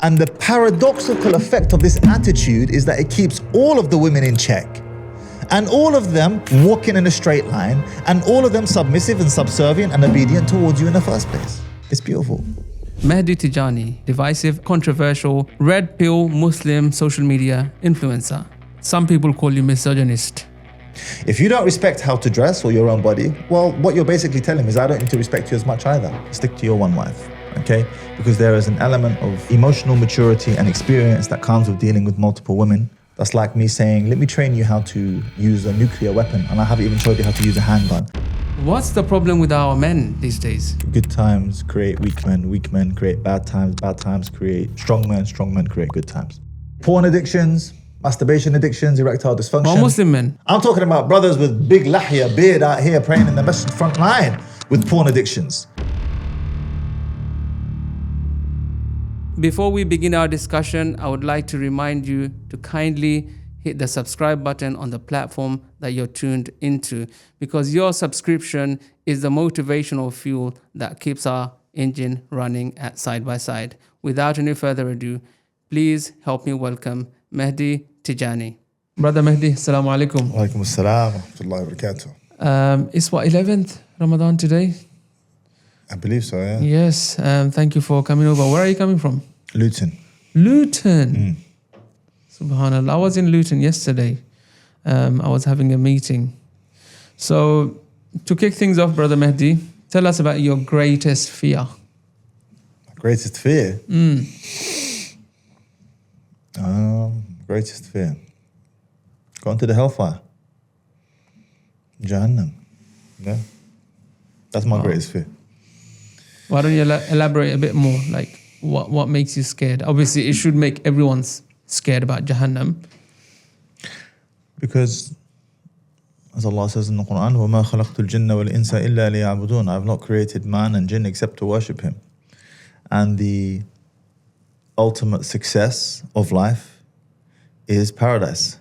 And the paradoxical effect of this attitude is that it keeps all of the women in check. And all of them walking in a straight line, and all of them submissive and subservient and obedient towards you in the first place. It's beautiful. Mahdi Tidjani, divisive, controversial, red pill Muslim social media influencer. Some people call you misogynist. If you don't respect how to dress or your own body, well, what you're basically telling me is I don't need to respect you as much either. Stick to your one wife, okay? Because there is an element of emotional maturity and experience that comes with dealing with multiple women. That's like me saying, let me train you how to use a nuclear weapon, and I haven't even showed you how to use a handgun. What's the problem with our men these days? Good times create weak men create bad times create strong men create good times. Porn addictions, masturbation addictions, erectile dysfunction. Or Muslim men? I'm talking about brothers with big lahya, beard out here praying in the masjid front line with porn addictions. Before we begin our discussion, I would like to remind you to kindly hit the subscribe button on the platform that you're tuned into, because your subscription is the motivational fuel that keeps our engine running at side by side. Without any further ado, please help me welcome Mahdi Tidjani. Brother Mahdi, assalamu alaikum. Wa alaikum assalam wa rahmatullahi wa barakatuh. It's what, 11th Ramadan today? I believe so, yeah. Yes, thank you for coming over. Where are you coming from? Luton. Luton. Subhanallah. I was in Luton yesterday. I was having a meeting. So, to kick things off, Brother Mahdi, tell us about your greatest fear. My greatest fear? Greatest fear. Going to the hellfire. Jahannam. Yeah. That's my greatest fear. Why don't you elaborate a bit more? Like, what makes you scared? Obviously, it should make everyone scared about Jahannam. Because, as Allah says in the Quran, وَمَا خَلَقْتُ الْجِنَّ وَالْإِنسَ إِلَّا لِيَعْبُدُونَ, I have not created man and jinn except to worship him. And the ultimate success of life is paradise.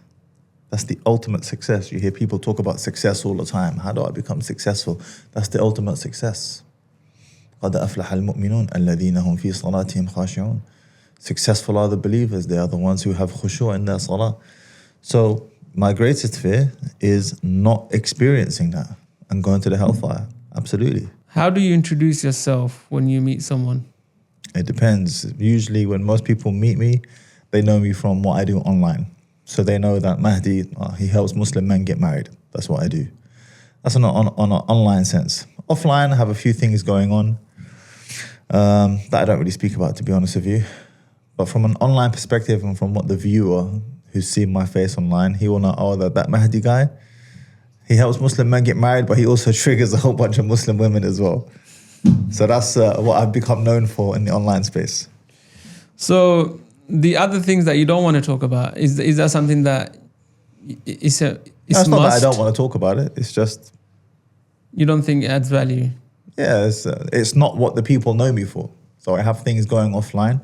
That's the ultimate success. You hear people talk about success all the time. How do I become successful? That's the ultimate success. قَدْ أَفْلَحَ الْمُؤْمِنُونَ الَّذِينَ هُمْ فِي صَلَاتِهِمْ خَاشِعُونَ. Successful are the believers. They are the ones who have khushu' in their salah. So my greatest fear is not experiencing that and going to the hellfire. Absolutely. How do you introduce yourself when you meet someone? It depends. Usually when most people meet me, they know me from what I do online. So they know that Mahdi, he helps Muslim men get married. That's what I do. That's on an online sense. Offline, I have a few things going on that I don't really speak about, to be honest with you. But from an online perspective and from what the viewer who's seen my face online, he will know, oh, that Mahdi guy, he helps Muslim men get married, but he also triggers a whole bunch of Muslim women as well. So that's what I've become known for in the online space. So the other things that you don't want to talk about, is that something that it's No, it's not that I don't want to talk about it. It's just... You don't think it adds value? Yeah, it's not what the people know me for. So I have things going offline.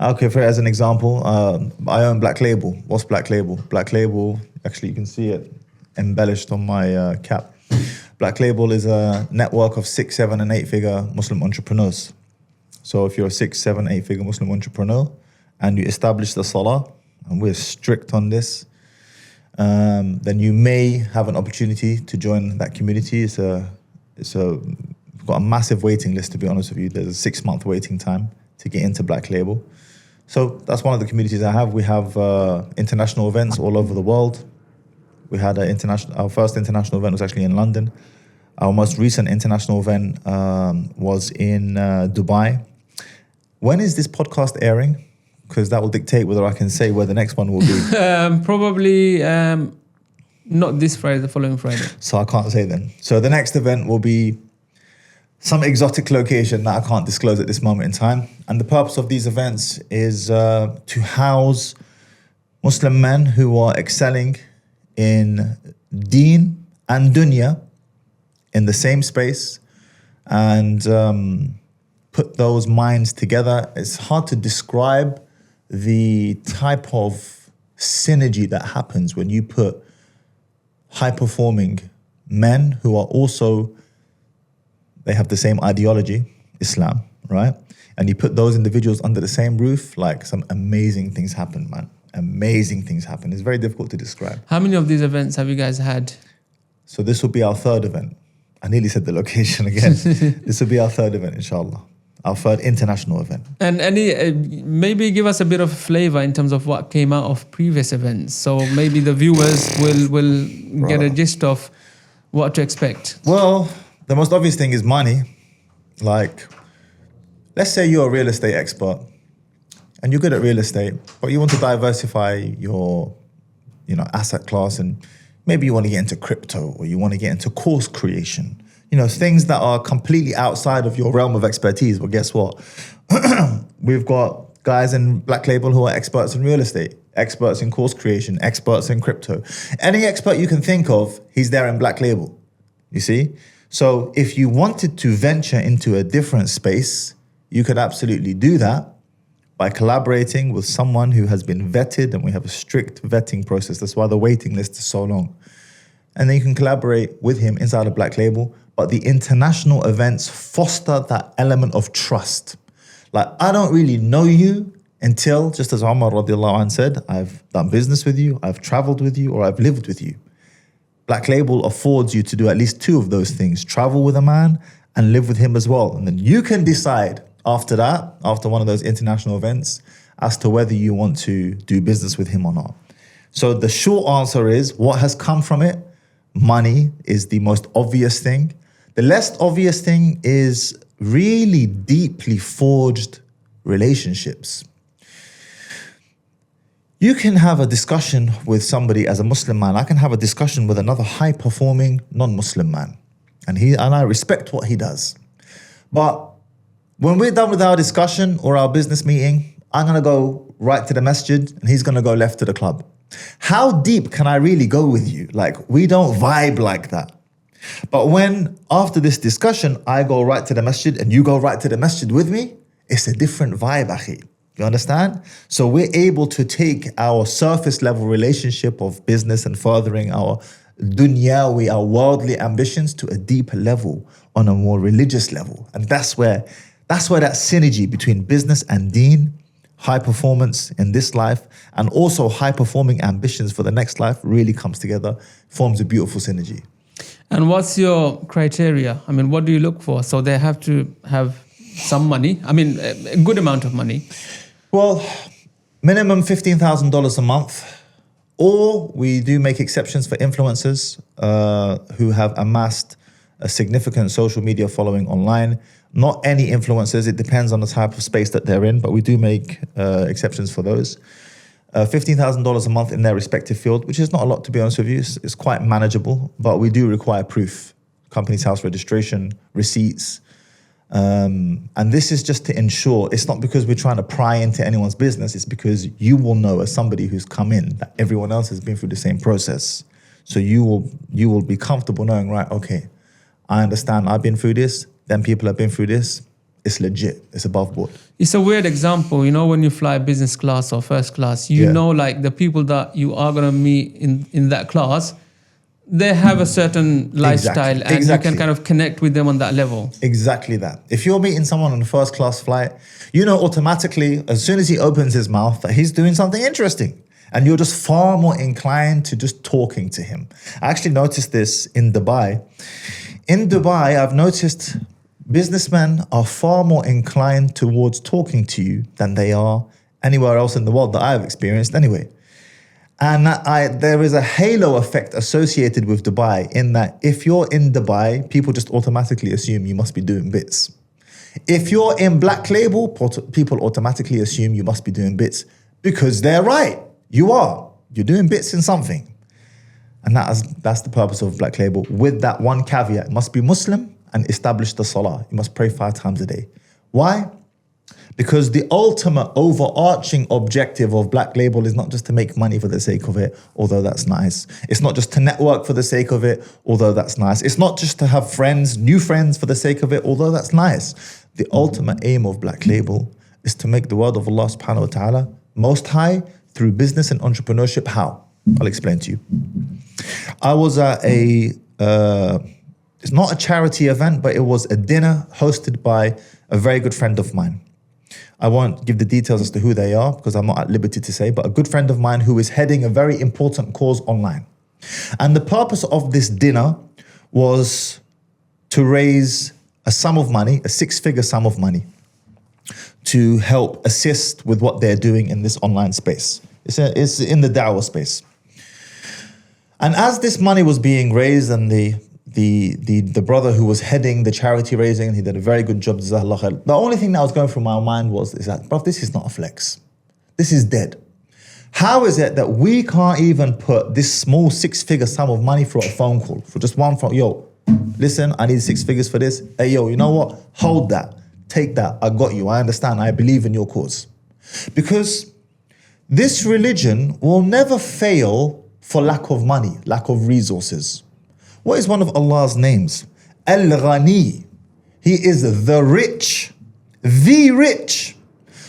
Okay, for as an example, I own Black Label. What's Black Label? Black Label, actually you can see it embellished on my cap. Black Label is a network of 6, 7 and 8 figure Muslim entrepreneurs. So if you're a 6, 7, 8 figure Muslim entrepreneur and you establish the salah, and we're strict on this, then you may have an opportunity to join that community. We've got a massive waiting list, to be honest with you. There's a 6-month waiting time to get into Black Label. So that's one of the communities I have. We have international events all over the world. We had our first international event was actually in London. Our most recent international event was in Dubai. When is this podcast airing? Because that will dictate whether I can say where the next one will be. Probably not this Friday, the following Friday. So I can't say then. So the next event will be some exotic location that I can't disclose at this moment in time. And the purpose of these events is to house Muslim men who are excelling in deen and dunya in the same space and put those minds together. It's hard to describe the type of synergy that happens when you put high-performing men who are also, they have the same ideology, Islam, right? And you put those individuals under the same roof, like some amazing things happen, man. Amazing things happen. It's very difficult to describe. How many of these events have you guys had? So this will be our third event. I nearly said the location again. This will be our third event, inshallah. Our third international event. And any maybe give us a bit of flavor in terms of what came out of previous events. So maybe the viewers will get a gist of what to expect. Well, the most obvious thing is money. Like, let's say you're a real estate expert and you're good at real estate, but you want to diversify your, asset class, and maybe you want to get into crypto, or you want to get into course creation. Things that are completely outside of your realm of expertise. Well, guess what? We've got guys in Black Label who are experts in real estate, experts in course creation, experts in crypto. Any expert you can think of, he's there in Black Label, you see? So if you wanted to venture into a different space, you could absolutely do that by collaborating with someone who has been vetted, and we have a strict vetting process. That's why the waiting list is so long. And then you can collaborate with him inside a Black Label. But the international events foster that element of trust. Like, I don't really know you until, just as Umar radiallahu anh said, I've done business with you, I've traveled with you, or I've lived with you. Black Label affords you to do at least two of those things: travel with a man and live with him as well. And then you can decide after that, after one of those international events, as to whether you want to do business with him or not. So the short answer is, what has come from it? Money is the most obvious thing. The less obvious thing is really deeply forged relationships. You can have a discussion with somebody as a Muslim man. I can have a discussion with another high-performing non-Muslim man. And I respect what he does. But when we're done with our discussion or our business meeting, I'm going to go right to the masjid and he's going to go left to the club. How deep can I really go with you? Like, we don't vibe like that. But when, after this discussion, I go right to the masjid and you go right to the masjid with me, it's a different vibe, akhi. You understand? So we're able to take our surface level relationship of business and furthering our dunyawi, our worldly ambitions, to a deeper level, on a more religious level. And that's where that synergy between business and deen, high performance in this life, and also high performing ambitions for the next life really comes together, forms a beautiful synergy. And what's your criteria? I mean, what do you look for? So they have to have some money. I mean, a good amount of money. Well, minimum $15,000 a month. Or we do make exceptions for influencers who have amassed a significant social media following online. Not any influencers. It depends on the type of space that they're in, but we do make exceptions for those. $15,000 a month in their respective field, which is not a lot, to be honest with you. It's quite manageable, but we do require proof. Company's house registration, receipts. And this is just to ensure, it's not because we're trying to pry into anyone's business, it's because you will know, as somebody who's come in, that everyone else has been through the same process. So you will be comfortable knowing, right, okay, I understand I've been through this, then people have been through this. It's legit. It's above board. It's a weird example, when you fly business class or first class, you know, like the people that you are going to meet in that class, they have a certain lifestyle, and you can kind of connect with them on that level. Exactly that. If you're meeting someone on a first class flight, automatically, as soon as he opens his mouth, that he's doing something interesting. And you're just far more inclined to just talking to him. I actually noticed this in Dubai. In Dubai, I've noticed businessmen are far more inclined towards talking to you than they are anywhere else in the world that I've experienced anyway. And there is a halo effect associated with Dubai, in that if you're in Dubai, people just automatically assume you must be doing bits. If you're in Black Label, people automatically assume you must be doing bits, because they're right. You are. You're doing bits in something. And that's the purpose of Black Label, with that one caveat: it must be Muslim and establish the salah. You must pray 5 times a day. Why? Because the ultimate overarching objective of Black Label is not just to make money for the sake of it, although that's nice. It's not just to network for the sake of it, although that's nice. It's not just to have friends, new friends for the sake of it, although that's nice. The ultimate aim of Black Label is to make the word of Allah subhanahu wa ta'ala most high through business and entrepreneurship. How? I'll explain to you. I was at a It's not a charity event, but it was a dinner hosted by a very good friend of mine. I won't give the details as to who they are because I'm not at liberty to say, but a good friend of mine who is heading a very important cause online. And the purpose of this dinner was to raise a sum of money, a six-figure sum of money, to help assist with what they're doing in this online space. It's in the da'wah space. And as this money was being raised, and the brother who was heading the charity raising, and he did a very good job, Jazakallah khair. The only thing that was going through my mind is that, bruv, this is not a flex. This is dead. How is it that we can't even put this small six-figure sum of money for a phone call, for just one phone? Yo, listen, I need 6 figures for this. Hey, yo, you know what? Hold that. Take that. I got you. I understand. I believe in your cause. Because this religion will never fail for lack of money, lack of resources. What is one of Allah's names? Al-Ghani. He is the rich, the rich.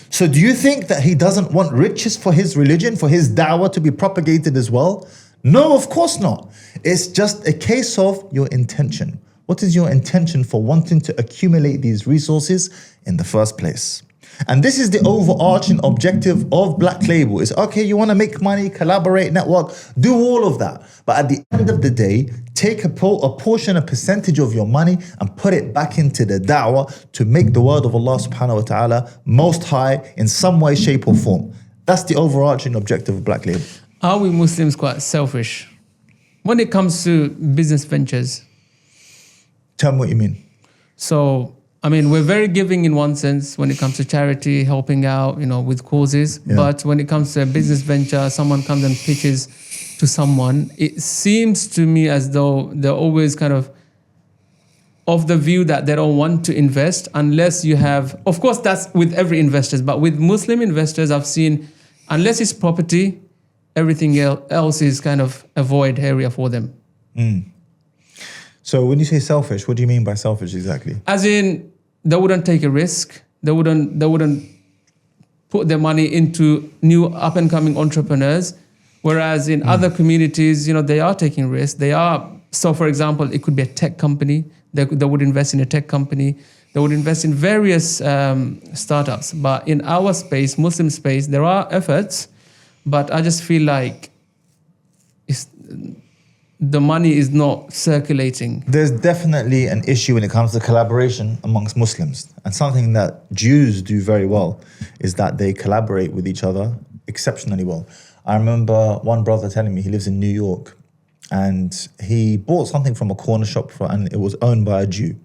So do you think that he doesn't want riches for his religion, for his da'wah to be propagated as well? No, of course not. It's just a case of your intention. What is your intention for wanting to accumulate these resources in the first place? And this is the overarching objective of Black Label. Is okay, you want to make money, collaborate, network, do all of that. But at the end of the day, take a portion, a percentage of your money and put it back into the da'wah to make the word of Allah subhanahu wa ta'ala most high in some way, shape or form. That's the overarching objective of Black Label. Are we Muslims quite selfish when it comes to business ventures? Tell me what you mean. So, I mean, we're very giving in one sense when it comes to charity, helping out, with causes. Yeah. But when it comes to a business venture, someone comes and pitches to someone, it seems to me as though they're always kind of the view that they don't want to invest unless you have, of course, that's with every investor, but with Muslim investors, I've seen, unless it's property, everything else is kind of a void area for them. Mm. So when you say selfish, what do you mean by selfish exactly? As in, they wouldn't take a risk. They wouldn't put their money into new up-and-coming entrepreneurs. Whereas in other communities, they are taking risks. So for example, it could be a tech company. They would invest in a tech company. They would invest in various startups. But in our space, Muslim space, there are efforts, but I just feel like the money is not circulating. There's definitely an issue when it comes to collaboration amongst Muslims. And something that Jews do very well is that they collaborate with each other exceptionally well. I remember one brother telling me he lives in New York and he bought something from a corner shop and it was owned by a Jew.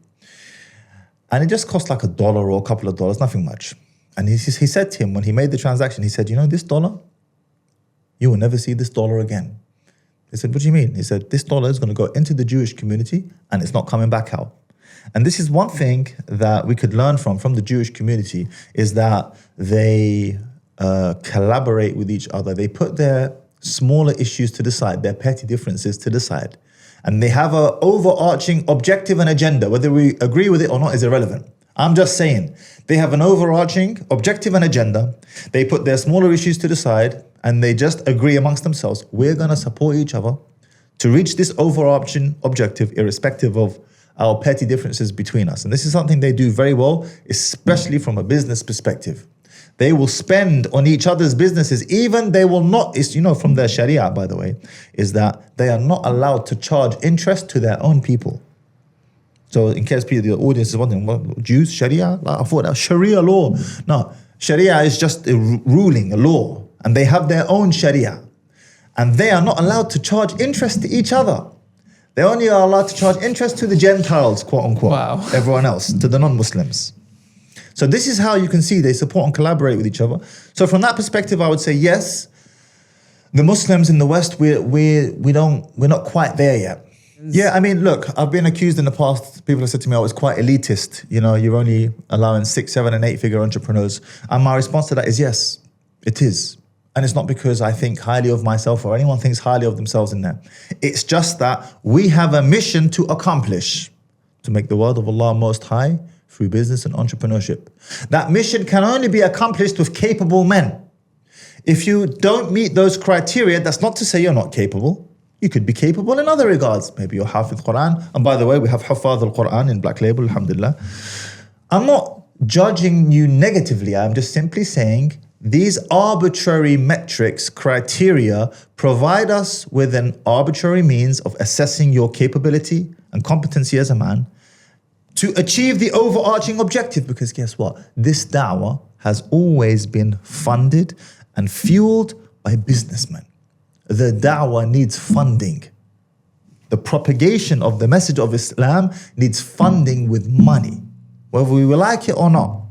And it just cost like $1 or a couple of dollars, nothing much. And he said to him when he made the transaction, he said, this dollar, you will never see this dollar again. He said, what do you mean? He said, this dollar is going to go into the Jewish community and it's not coming back out. And this is one thing that we could learn from the Jewish community is that they collaborate with each other. They put their smaller issues to the side, their petty differences to the side. And they have an overarching objective and agenda. Whether we agree with it or not is irrelevant. I'm just saying, they have an overarching objective and agenda. They put their smaller issues to the side and they just agree amongst themselves, we're going to support each other to reach this overarching objective, irrespective of our petty differences between us. And this is something they do very well, especially from a business perspective. They will spend on each other's businesses, even they will not, from their Sharia, by the way, is that they are not allowed to charge interest to their own people. So in case the audience is wondering, what, Jews, Sharia? I thought that was Sharia law. No, Sharia is just a ruling, a law. And they have their own Sharia. And they are not allowed to charge interest to each other. They only are allowed to charge interest to the Gentiles, quote unquote. Wow. Everyone else, to the non-Muslims. So this is how you can see they support and collaborate with each other. So from that perspective, I would say yes, the Muslims in the West, we're not quite there yet. Yeah, I mean, look, I've been accused in the past. People have said to me, it's quite elitist. You're only allowing 6, 7, and 8-figure entrepreneurs. And my response to that is yes, it is. And it's not because I think highly of myself or anyone thinks highly of themselves in there. It's just that we have a mission to accomplish, to make the word of Allah most high through business and entrepreneurship. That mission can only be accomplished with capable men. If you don't meet those criteria, that's not to say you're not capable. You could be capable in other regards. Maybe you're Hafiz Quran. And by the way, we have Huffaz al-Quran in Black Label, alhamdulillah. I'm not judging you negatively. I'm just simply saying these arbitrary metrics, criteria, provide us with an arbitrary means of assessing your capability and competency as a man to achieve the overarching objective. Because guess what? This da'wah has always been funded and fueled by businessmen. The da'wah needs funding. The propagation of the message of Islam needs funding with money, whether we will like it or not.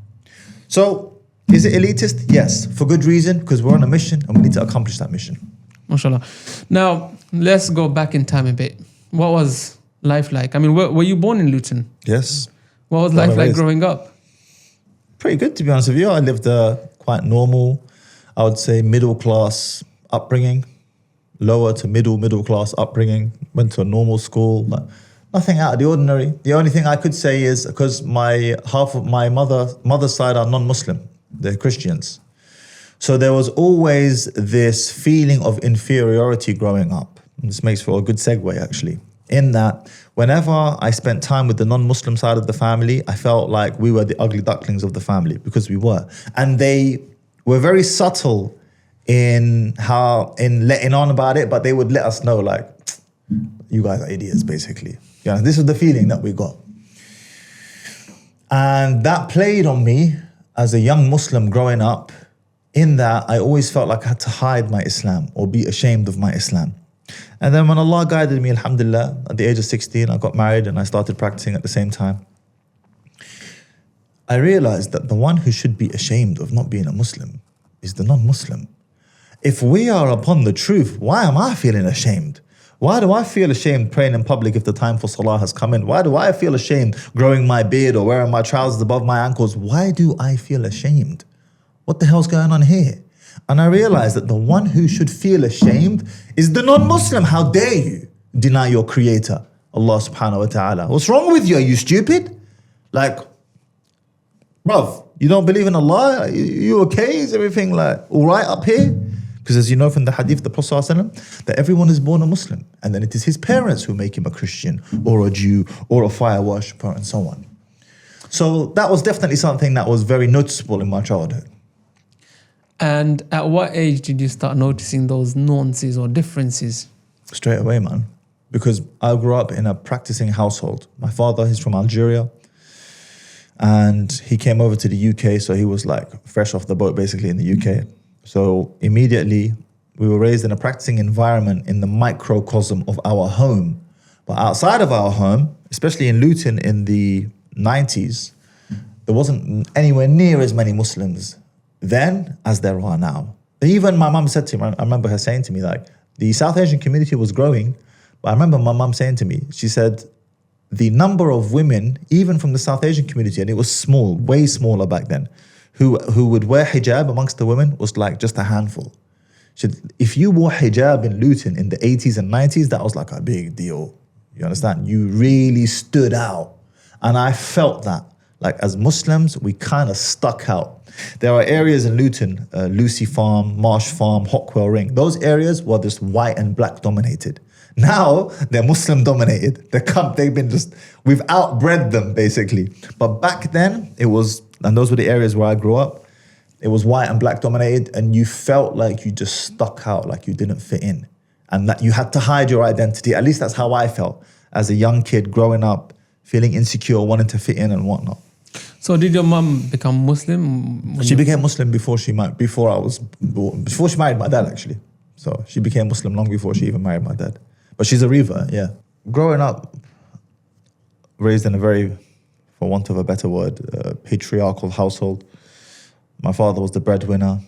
So, is it elitist? Yes, for good reason, because we're on a mission and we need to accomplish that mission. MashaAllah. Now, let's go back in time a bit. What was life like? I mean, were you born in Luton? Yes. What was life like growing up? Pretty good, to be honest with you. I lived a quite normal, I would say middle class upbringing, lower to middle class upbringing. Went to a normal school, but nothing out of the ordinary. The only thing I could say is because half of my mother's side are non-Muslim, they're Christians. So there was always this feeling of inferiority growing up. And this makes for a good segue, actually. In that, whenever I spent time with the non-Muslim side of the family, I felt like we were the ugly ducklings of the family, because we were. And they were very subtle in letting on about it, but they would let us know, like, you guys are idiots, basically. Yeah, this is the feeling that we got. And that played on me as a young Muslim growing up, in that I always felt like I had to hide my Islam or be ashamed of my Islam. And then when Allah guided me, alhamdulillah, at the age of 16, I got married and I started practicing at the same time. I realized that the one who should be ashamed of not being a Muslim is the non-Muslim. If we are upon the truth, why am I feeling ashamed? Why do I feel ashamed praying in public if the time for salah has come in? Why do I feel ashamed growing my beard or wearing my trousers above my ankles? Why do I feel ashamed? What the hell's going on here? And I realized that the one who should feel ashamed is the non-Muslim. How dare you deny your creator, Allah subhanahu wa ta'ala? What's wrong with you? Are you stupid? Like, bruv, you don't believe in Allah? You okay? Is everything like all right up here? Because as you know from the hadith of the Prophet ﷺ, that everyone is born a Muslim, and then it is his parents who make him a Christian or a Jew or a fire worshipper and so on. So that was definitely something that was very noticeable in my childhood. And at what age did you start noticing those nuances or differences? Straight away, man. Because I grew up in a practicing household. My father, he's from Algeria. And he came over to the UK, so he was like fresh off the boat basically in the UK. So immediately we were raised in a practicing environment in the microcosm of our home. But outside of our home, especially in Luton in the 90s, there wasn't anywhere near as many Muslims then as there are now. Even my mum said to me, I remember her saying to me, like, the South Asian community was growing, but I remember my mum saying to me, she said, the number of women, even from the South Asian community, and it was small, way smaller back then, who would wear hijab amongst the women was like just a handful. She said, if you wore hijab in Luton in the 80s and 90s, that was like a big deal. You understand? You really stood out. And I felt that. Like as Muslims, we kind of stuck out. There are areas in Luton, Lucy Farm, Marsh Farm, Hockwell Ring. Those areas were just white and black dominated. Now they're Muslim dominated. We've outbred them basically. But back then it was, and those were the areas where I grew up, it was white and black dominated, and you felt like you just stuck out, like you didn't fit in, and that you had to hide your identity. At least that's how I felt as a young kid growing up, feeling insecure, wanting to fit in and whatnot. So did your mum become Muslim? She became Muslim before she married my dad, actually. So she became Muslim long before she even married my dad. But she's a revert, yeah. Growing up, raised in a very, for want of a better word, patriarchal household. My father was the breadwinner.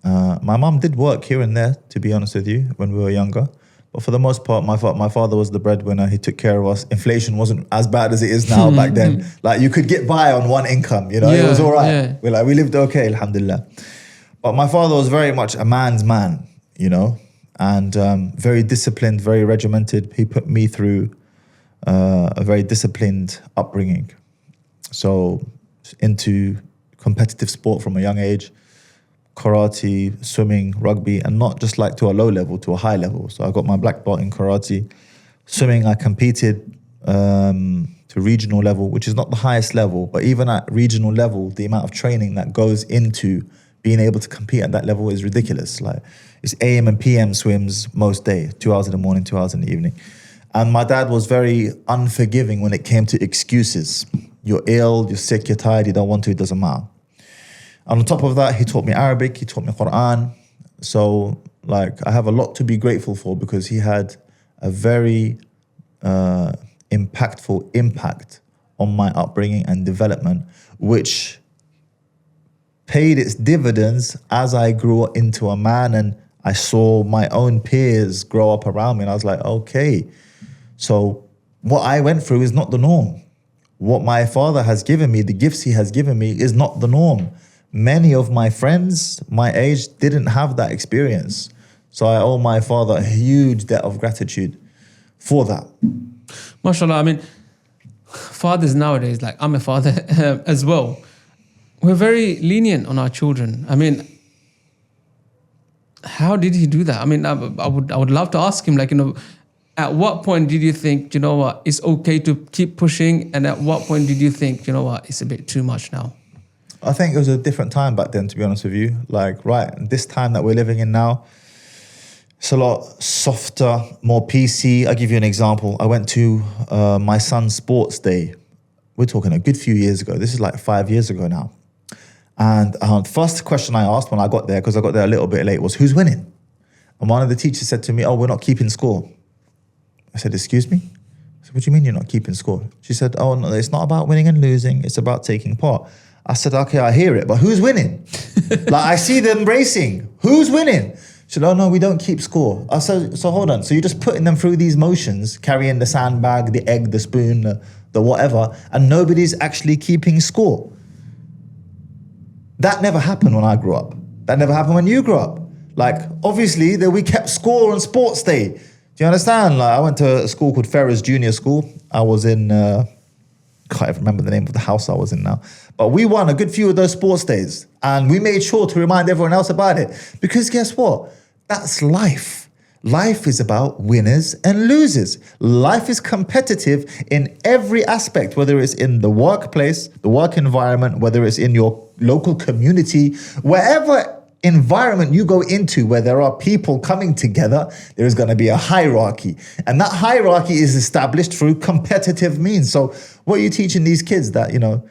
My mum did work here and there, to be honest with you, when we were younger. But for the most part, my father was the breadwinner. He took care of us. Inflation wasn't as bad as it is now back then. Like you could get by on one income, you know, it was all right. Yeah. We lived okay, alhamdulillah. But my father was very much a man's man, you know, and very disciplined, very regimented. He put me through a very disciplined upbringing. So into competitive sport from a young age, karate, swimming, rugby, and not just like to a low level, to a high level. So I got my black belt in karate. Swimming, I competed to regional level, which is not the highest level, but even at regional level, the amount of training that goes into being able to compete at that level is ridiculous. Like, it's AM and PM swims most days, 2 hours in the morning, 2 hours in the evening. And my dad was very unforgiving when it came to excuses. You're ill, you're sick, you're tired, you don't want to, it doesn't matter. And on top of that, he taught me Arabic, he taught me Quran. So like, I have a lot to be grateful for because he had a very impactful impact on my upbringing and development, which paid its dividends as I grew into a man and I saw my own peers grow up around me. And I was like, okay, so what I went through is not the norm. What my father has given me, the gifts he has given me, is not the norm. Many of my friends my age didn't have that experience. So I owe my father a huge debt of gratitude for that. MashaAllah, I mean, fathers nowadays, like I'm a father as well, we're very lenient on our children. I mean, how did he do that? I mean, I would love to ask him, like, you know, at what point did you think, you know what, it's okay to keep pushing? And at what point did you think, you know what, it's a bit too much now? I think it was a different time back then, to be honest with you. Like, right, this time that we're living in now, it's a lot softer, more PC. I'll give you an example. I went to my son's sports day. We're talking a good few years ago. This is like 5 years ago now. And the first question I asked when I got there, because I got there a little bit late, was, who's winning? And one of the teachers said to me, oh, we're not keeping score. I said, excuse me? I said, what do you mean you're not keeping score? She said, oh, no, it's not about winning and losing. It's about taking part. I said, okay, I hear it, but who's winning? Like, I see them racing. Who's winning? She said, oh, no, we don't keep score. I said, so hold on. So you're just putting them through these motions, carrying the sandbag, the egg, the spoon, the whatever, and nobody's actually keeping score. That never happened when I grew up. That never happened when you grew up. Like, obviously, we kept score on sports day. Do you understand? Like, I went to a school called Ferrers Junior School. I was in, can't even remember the name of the house I was in now. But we won a good few of those sports days. And we made sure to remind everyone else about it. Because guess what? That's life. Life is about winners and losers. Life is competitive in every aspect, whether it's in the workplace, the work environment, whether it's in your local community, wherever environment you go into where there are people coming together, there is going to be a hierarchy. And that hierarchy is established through competitive means. So what are you teaching these kids? That, you know,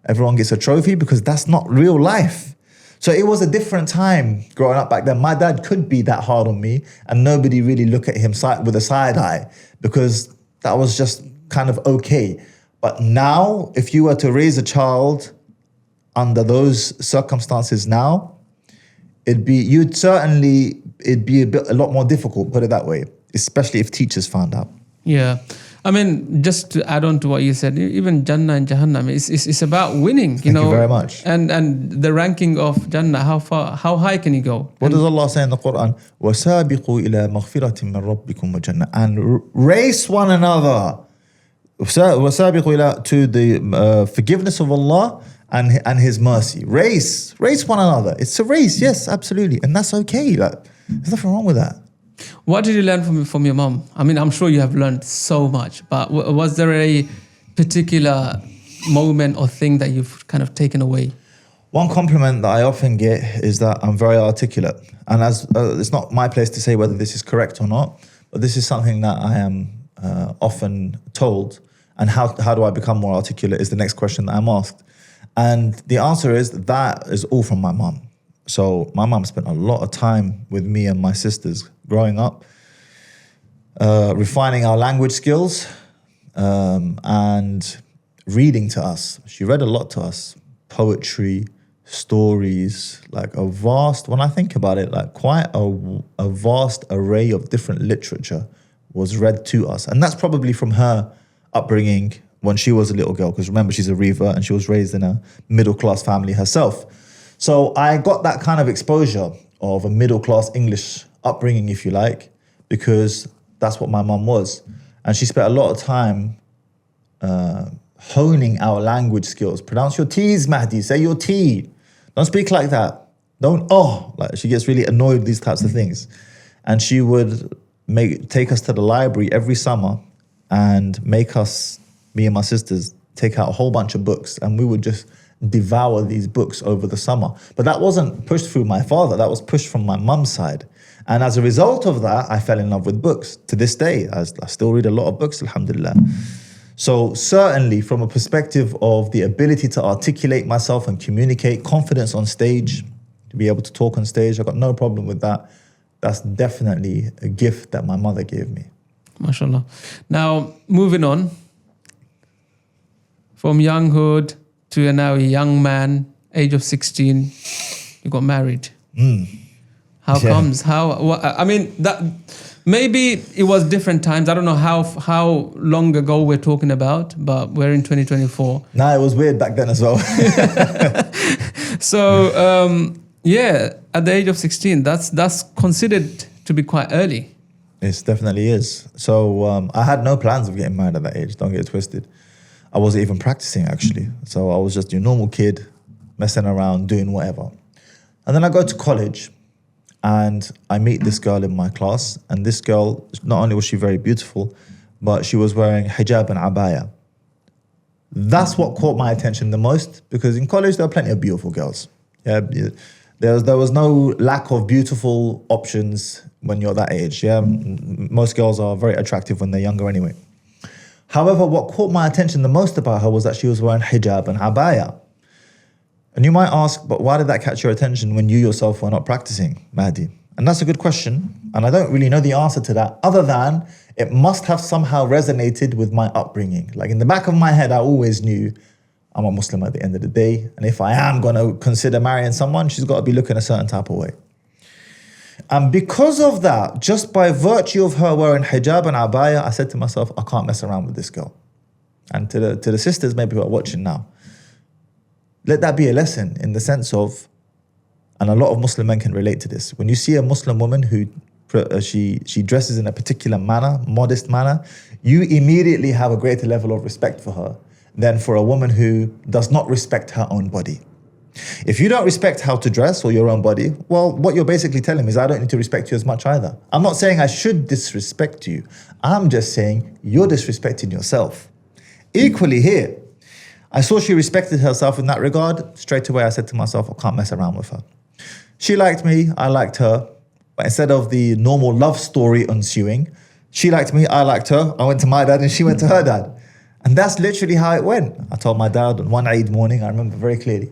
everyone gets a trophy? Because that's not real life. So it was a different time growing up back then. My dad could be that hard on me and nobody really look at him with a side eye because that was just kind of okay. But now, if you were to raise a child under those circumstances now, it'd be a lot more difficult, put it that way, especially if teachers found out. Yeah. I mean, just to add on to what you said, even Jannah and Jahannam, it's about winning, Thank you very much. And the ranking of Jannah, how high can you go? What does Allah say in the Quran? وَسَابِقُوا إِلَى مَغْفِرَةٍ مِّن رَبِّكُمْ وَجَنَّةٍ. And race one another. وَسَابِقُوا إِلَى to the forgiveness of Allah and His mercy. Race one another. It's a race, yes, absolutely. And that's okay. Like, there's nothing wrong with that. What did you learn from your mom? I mean, I'm sure you have learned so much, but was there a particular moment or thing that you've kind of taken away? One compliment that I often get is that I'm very articulate. And as it's not my place to say whether this is correct or not, but this is something that I am often told. And how do I become more articulate is the next question that I'm asked. And the answer is that is all from my mom. So my mom spent a lot of time with me and my sisters growing up, refining our language skills and reading to us. She read a lot to us, poetry, stories, like a vast, when I think about it, like quite a vast array of different literature was read to us. And that's probably from her upbringing when she was a little girl, because remember, she's a revert and she was raised in a middle-class family herself. So I got that kind of exposure of a middle-class English upbringing, if you like, because that's what my mum was. And she spent a lot of time honing our language skills. Pronounce your T's, Mahdi. Say your T. Don't speak like that. Like she gets really annoyed with these types of things. And she would take us to the library every summer and make us, me and my sisters, take out a whole bunch of books, and we would just devour these books over the summer. But that wasn't pushed through my father, that was pushed from my mum's side. And as a result of that, I fell in love with books. To this day, I still read a lot of books, alhamdulillah. So certainly from a perspective of the ability to articulate myself and communicate, confidence on stage, to be able to talk on stage, I've got no problem with that. That's definitely a gift that my mother gave me. MashaAllah. Now, moving on. From younghood to now a young man, age of 16, you got married. How comes? I mean, that maybe it was different times. I don't know how long ago we're talking about, but we're in 2024. Nah, it was weird back then as well. So, at the age of 16, that's considered to be quite early. It definitely is. So I had no plans of getting married at that age, don't get it twisted. I wasn't even practicing, actually. So I was just your normal kid, messing around, doing whatever. And then I go to college, and I meet this girl in my class. And this girl, not only was she very beautiful, but she was wearing hijab and abaya. That's what caught my attention the most, because in college, there were plenty of beautiful girls. Yeah, there was no lack of beautiful options when you're that age. Yeah, most girls are very attractive when they're younger anyway. However, what caught my attention the most about her was that she was wearing hijab and abaya. And you might ask, but why did that catch your attention when you yourself were not practicing, Mahdi? And that's a good question. And I don't really know the answer to that, other than it must have somehow resonated with my upbringing. Like in the back of my head, I always knew I'm a Muslim at the end of the day. And if I am going to consider marrying someone, she's got to be looking a certain type of way. And because of that, just by virtue of her wearing hijab and abaya, I said to myself, I can't mess around with this girl. And to the sisters maybe who are watching now, let that be a lesson in the sense of, and a lot of Muslim men can relate to this, when you see a Muslim woman who she dresses in a particular manner, modest manner, you immediately have a greater level of respect for her than for a woman who does not respect her own body. If you don't respect how to dress or your own body, well, what you're basically telling me is I don't need to respect you as much either. I'm not saying I should disrespect you. I'm just saying you're disrespecting yourself. Equally here, I saw she respected herself in that regard. Straight away, I said to myself, I can't mess around with her. She liked me, I liked her. But instead of the normal love story ensuing, she liked me, I liked her. I went to my dad and she went to her dad. And that's literally how it went. I told my dad on one Eid morning, I remember very clearly.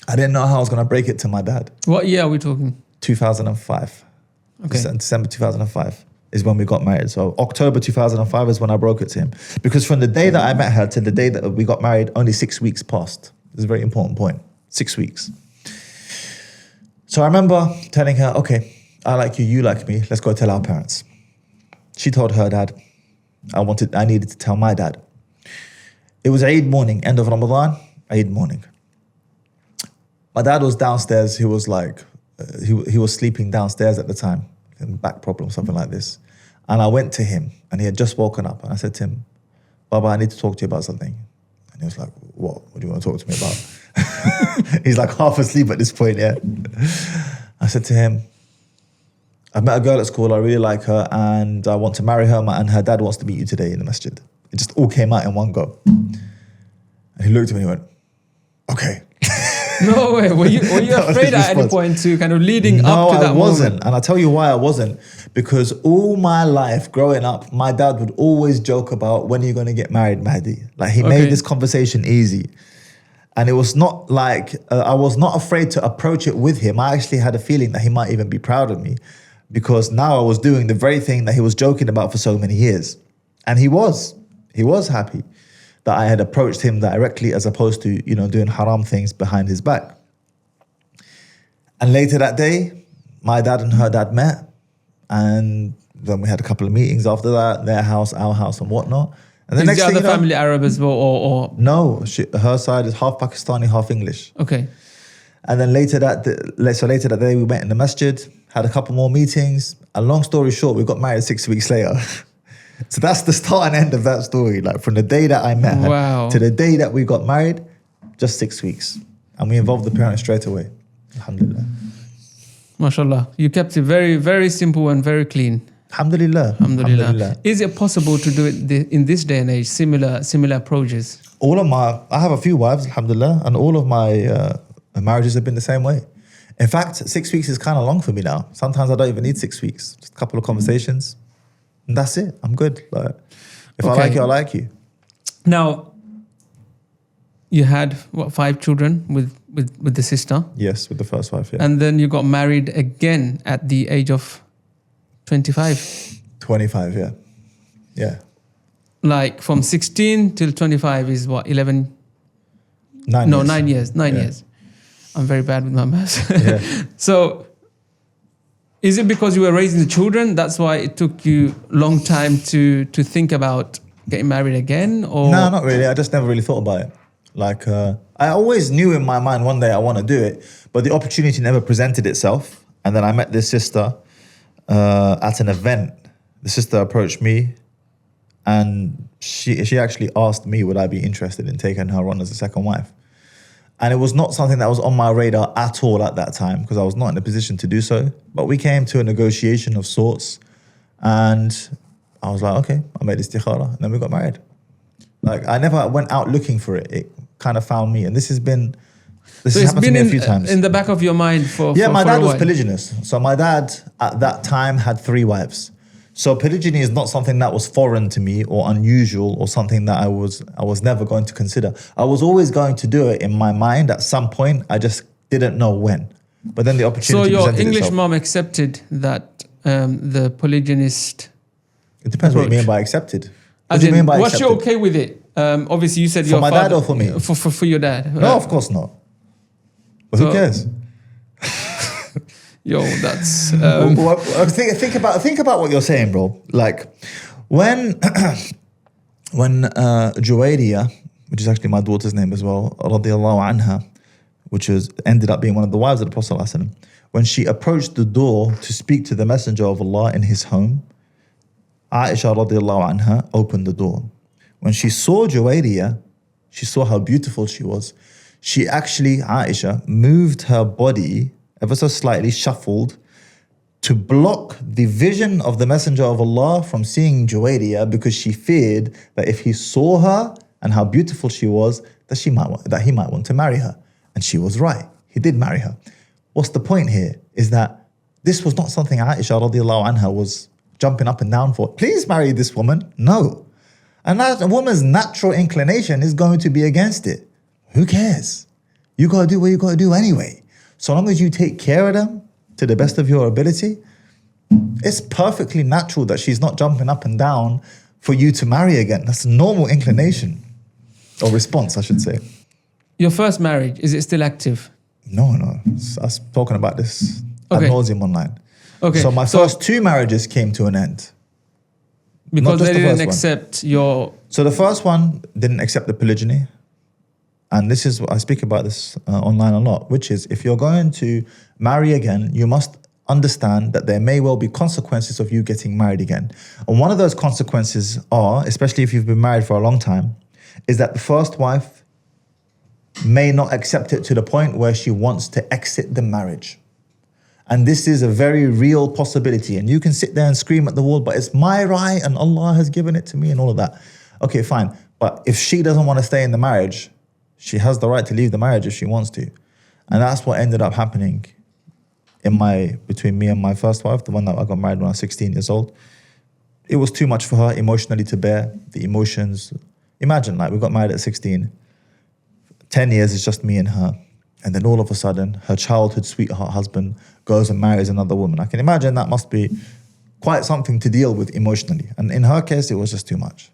I didn't know how I was going to break it to my dad. What year are we talking? 2005. Okay. December 2005 is when we got married. So October 2005 is when I broke it to him. Because from the day that I met her to the day that we got married, only 6 weeks passed. This is a very important point. 6 weeks. So I remember telling her, okay, I like you, you like me, let's go tell our parents. She told her dad. I needed to tell my dad. It was Eid morning, end of Ramadan, Eid morning. My dad was downstairs. He was like, he was sleeping downstairs at the time, back problem, something like this. And I went to him, and he had just woken up. And I said to him, Baba, I need to talk to you about something. And he was like, what? What do you want to talk to me about? He's like half asleep at this point, yeah. I said to him, I met a girl at school, I really like her, and I want to marry her, and her dad wants to meet you today in the masjid. It just all came out in one go. And he looked at me and he went, okay. No way. Were you afraid at any point to kind of leading up to that moment? No, I wasn't. And I'll tell you why I wasn't. Because all my life growing up, my dad would always joke about, when are you going to get married, Mahdi? Like he made this conversation easy. And it was not like, I was not afraid to approach it with him. I actually had a feeling that he might even be proud of me, because now I was doing the very thing that he was joking about for so many years. And he was happy that I had approached him directly as opposed to, doing haram things behind his back. And later that day, my dad and her dad met, and then we had a couple of meetings after that, their house, our house, and whatnot. And the Is next the thing other family Arab as well, or? No, her side is half Pakistani, half English. Okay. And then later that day, we met in the masjid, had a couple more meetings. And long story short, we got married 6 weeks later. So that's the start and end of that story. Like from the day that I met her to the day that we got married, just 6 weeks. And we involved the parents straight away. Alhamdulillah. MashaAllah. You kept it very, very simple and very clean. Alhamdulillah. Alhamdulillah. Is it possible to do it in this day and age, similar approaches? I have a few wives, alhamdulillah, and all of my marriages have been the same way. In fact, 6 weeks is kind of long for me now. Sometimes I don't even need 6 weeks. Just a couple of conversations, and that's it. I'm good. Like, if I like you, I like you. Now, you had 5 children with the sister? Yes, with the first wife, yeah. And then you got married again at the age of 25? 25, yeah. Yeah. Like from 16 till 25 is what, 11? 9 years. 9 years. 9 years. I'm very bad with my maths. Yeah. So, is it because you were raising the children? That's why it took you a long time to think about getting married again? Or No, not really. I just never really thought about it. Like, I always knew in my mind one day I want to do it, but the opportunity never presented itself. And then I met this sister at an event. The sister approached me, and she actually asked me would I be interested in taking her on as a second wife. And it was not something that was on my radar at all at that time, because I was not in a position to do so. But we came to a negotiation of sorts, and I was like, okay, I made istikhara, and then we got married. Like, I never went out looking for it. It kind of found me. And this has happened to me a few times. In the back of your mind for my dad was while. polygynist. So my dad at that time had 3 wives. So polygyny is not something that was foreign to me or unusual or something that I was never going to consider. I was always going to do it in my mind at some point. I just didn't know when. But then the opportunity presented itself. So your English mom accepted that the polygynist. It depends what you mean by accepted. What do you mean by accepted? Was she okay with it? Obviously, you said for my dad or for me? For your dad. No, of course not. But who cares? Yo, that's. Think about what you're saying, bro. Like, when Juwayriya, which is actually my daughter's name as well, radiyallahu anha, which ended up being one of the wives of the Prophet ﷺ, when she approached the door to speak to the Messenger of Allah in his home, Aisha radiyallahu anha opened the door. When she saw Juwayriya, she saw how beautiful she was. She actually, Aisha, moved her body ever so slightly, shuffled, to block the vision of the Messenger of Allah from seeing Juwayriya, because she feared that if he saw her and how beautiful she was, that he might want to marry her. And she was right. He did marry her. What's the point here is that this was not something Aisha radiallahu anha was jumping up and down for. Please marry this woman. No. And a woman's natural inclination is going to be against it. Who cares? You got to do what you got to do anyway. So long as you take care of them to the best of your ability, it's perfectly natural that she's not jumping up and down for you to marry again. That's a normal inclination, or response, I should say. Your first marriage, is it still active? No. I was talking about this ad nauseum online. Okay. So my first 2 marriages came to an end. Because they didn't accept your... So the first one didn't accept the polygyny. And this is, I speak about this online a lot, which is if you're going to marry again, you must understand that there may well be consequences of you getting married again. And one of those consequences are, especially if you've been married for a long time, is that the first wife may not accept it to the point where she wants to exit the marriage. And this is a very real possibility. And you can sit there and scream at the wall, but it's my right and Allah has given it to me and all of that. Okay, fine. But if she doesn't want to stay in the marriage, she has the right to leave the marriage if she wants to. And that's what ended up happening between me and my first wife, the one that I got married when I was 16 years old. It was too much for her emotionally to bear, the emotions. Imagine, like, we got married at 16. 10 years is just me and her. And then all of a sudden, her childhood sweetheart husband goes and marries another woman. I can imagine that must be quite something to deal with emotionally. And in her case, it was just too much.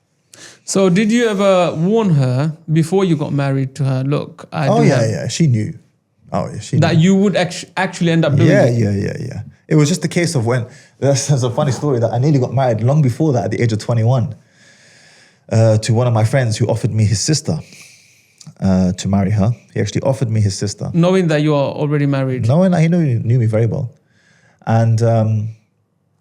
So did you ever warn her before you got married to her, look, she knew. She knew. That you would actually end up doing it? Yeah. It was just a case of when, there's a funny story that I nearly got married long before that at the age of 21 to one of my friends who offered me his sister to marry her. He actually offered me his sister. Knowing that you are already married? Knowing that he knew me very well. And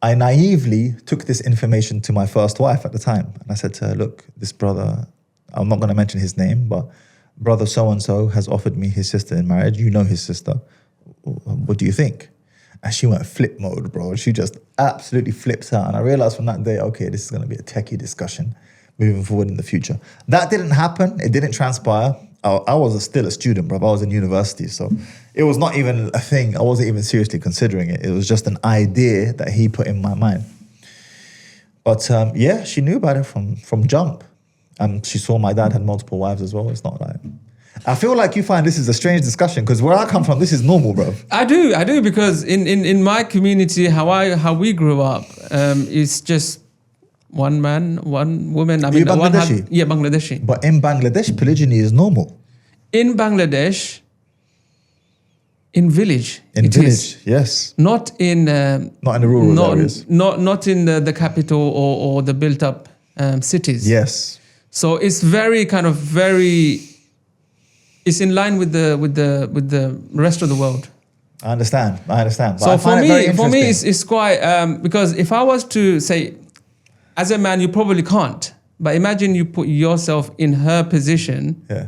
I naively took this information to my first wife at the time. And I said to her, look, this brother, I'm not going to mention his name, but brother so-and-so has offered me his sister in marriage. You know his sister. what do you think? And she went flip mode, bro. She just absolutely flips out. And I realized from that day, okay, this is going to be a techie discussion moving forward in the future. That didn't happen. It didn't transpire. I was still a student, bro. I was in university. So it was not even a thing. I wasn't even seriously considering it. It was just an idea that he put in my mind. But yeah, she knew about it from jump. And she saw my dad had multiple wives as well. It's not like... I feel like you find this is a strange discussion because where I come from, this is normal, bro. I do because in my community, how we grew up, it's just one man, one woman. I mean, Bangladeshi? Yeah, Bangladeshi. But in Bangladesh, polygyny is normal. In Bangladesh, in village, in it village, is. Yes. Not in the rural areas. Not in the capital or the built-up cities. Yes. So it's it's in line with the rest of the world. I understand. But so for me, it's quite because if I was to say, as a man, you probably can't. But imagine you put yourself in her position. Yeah.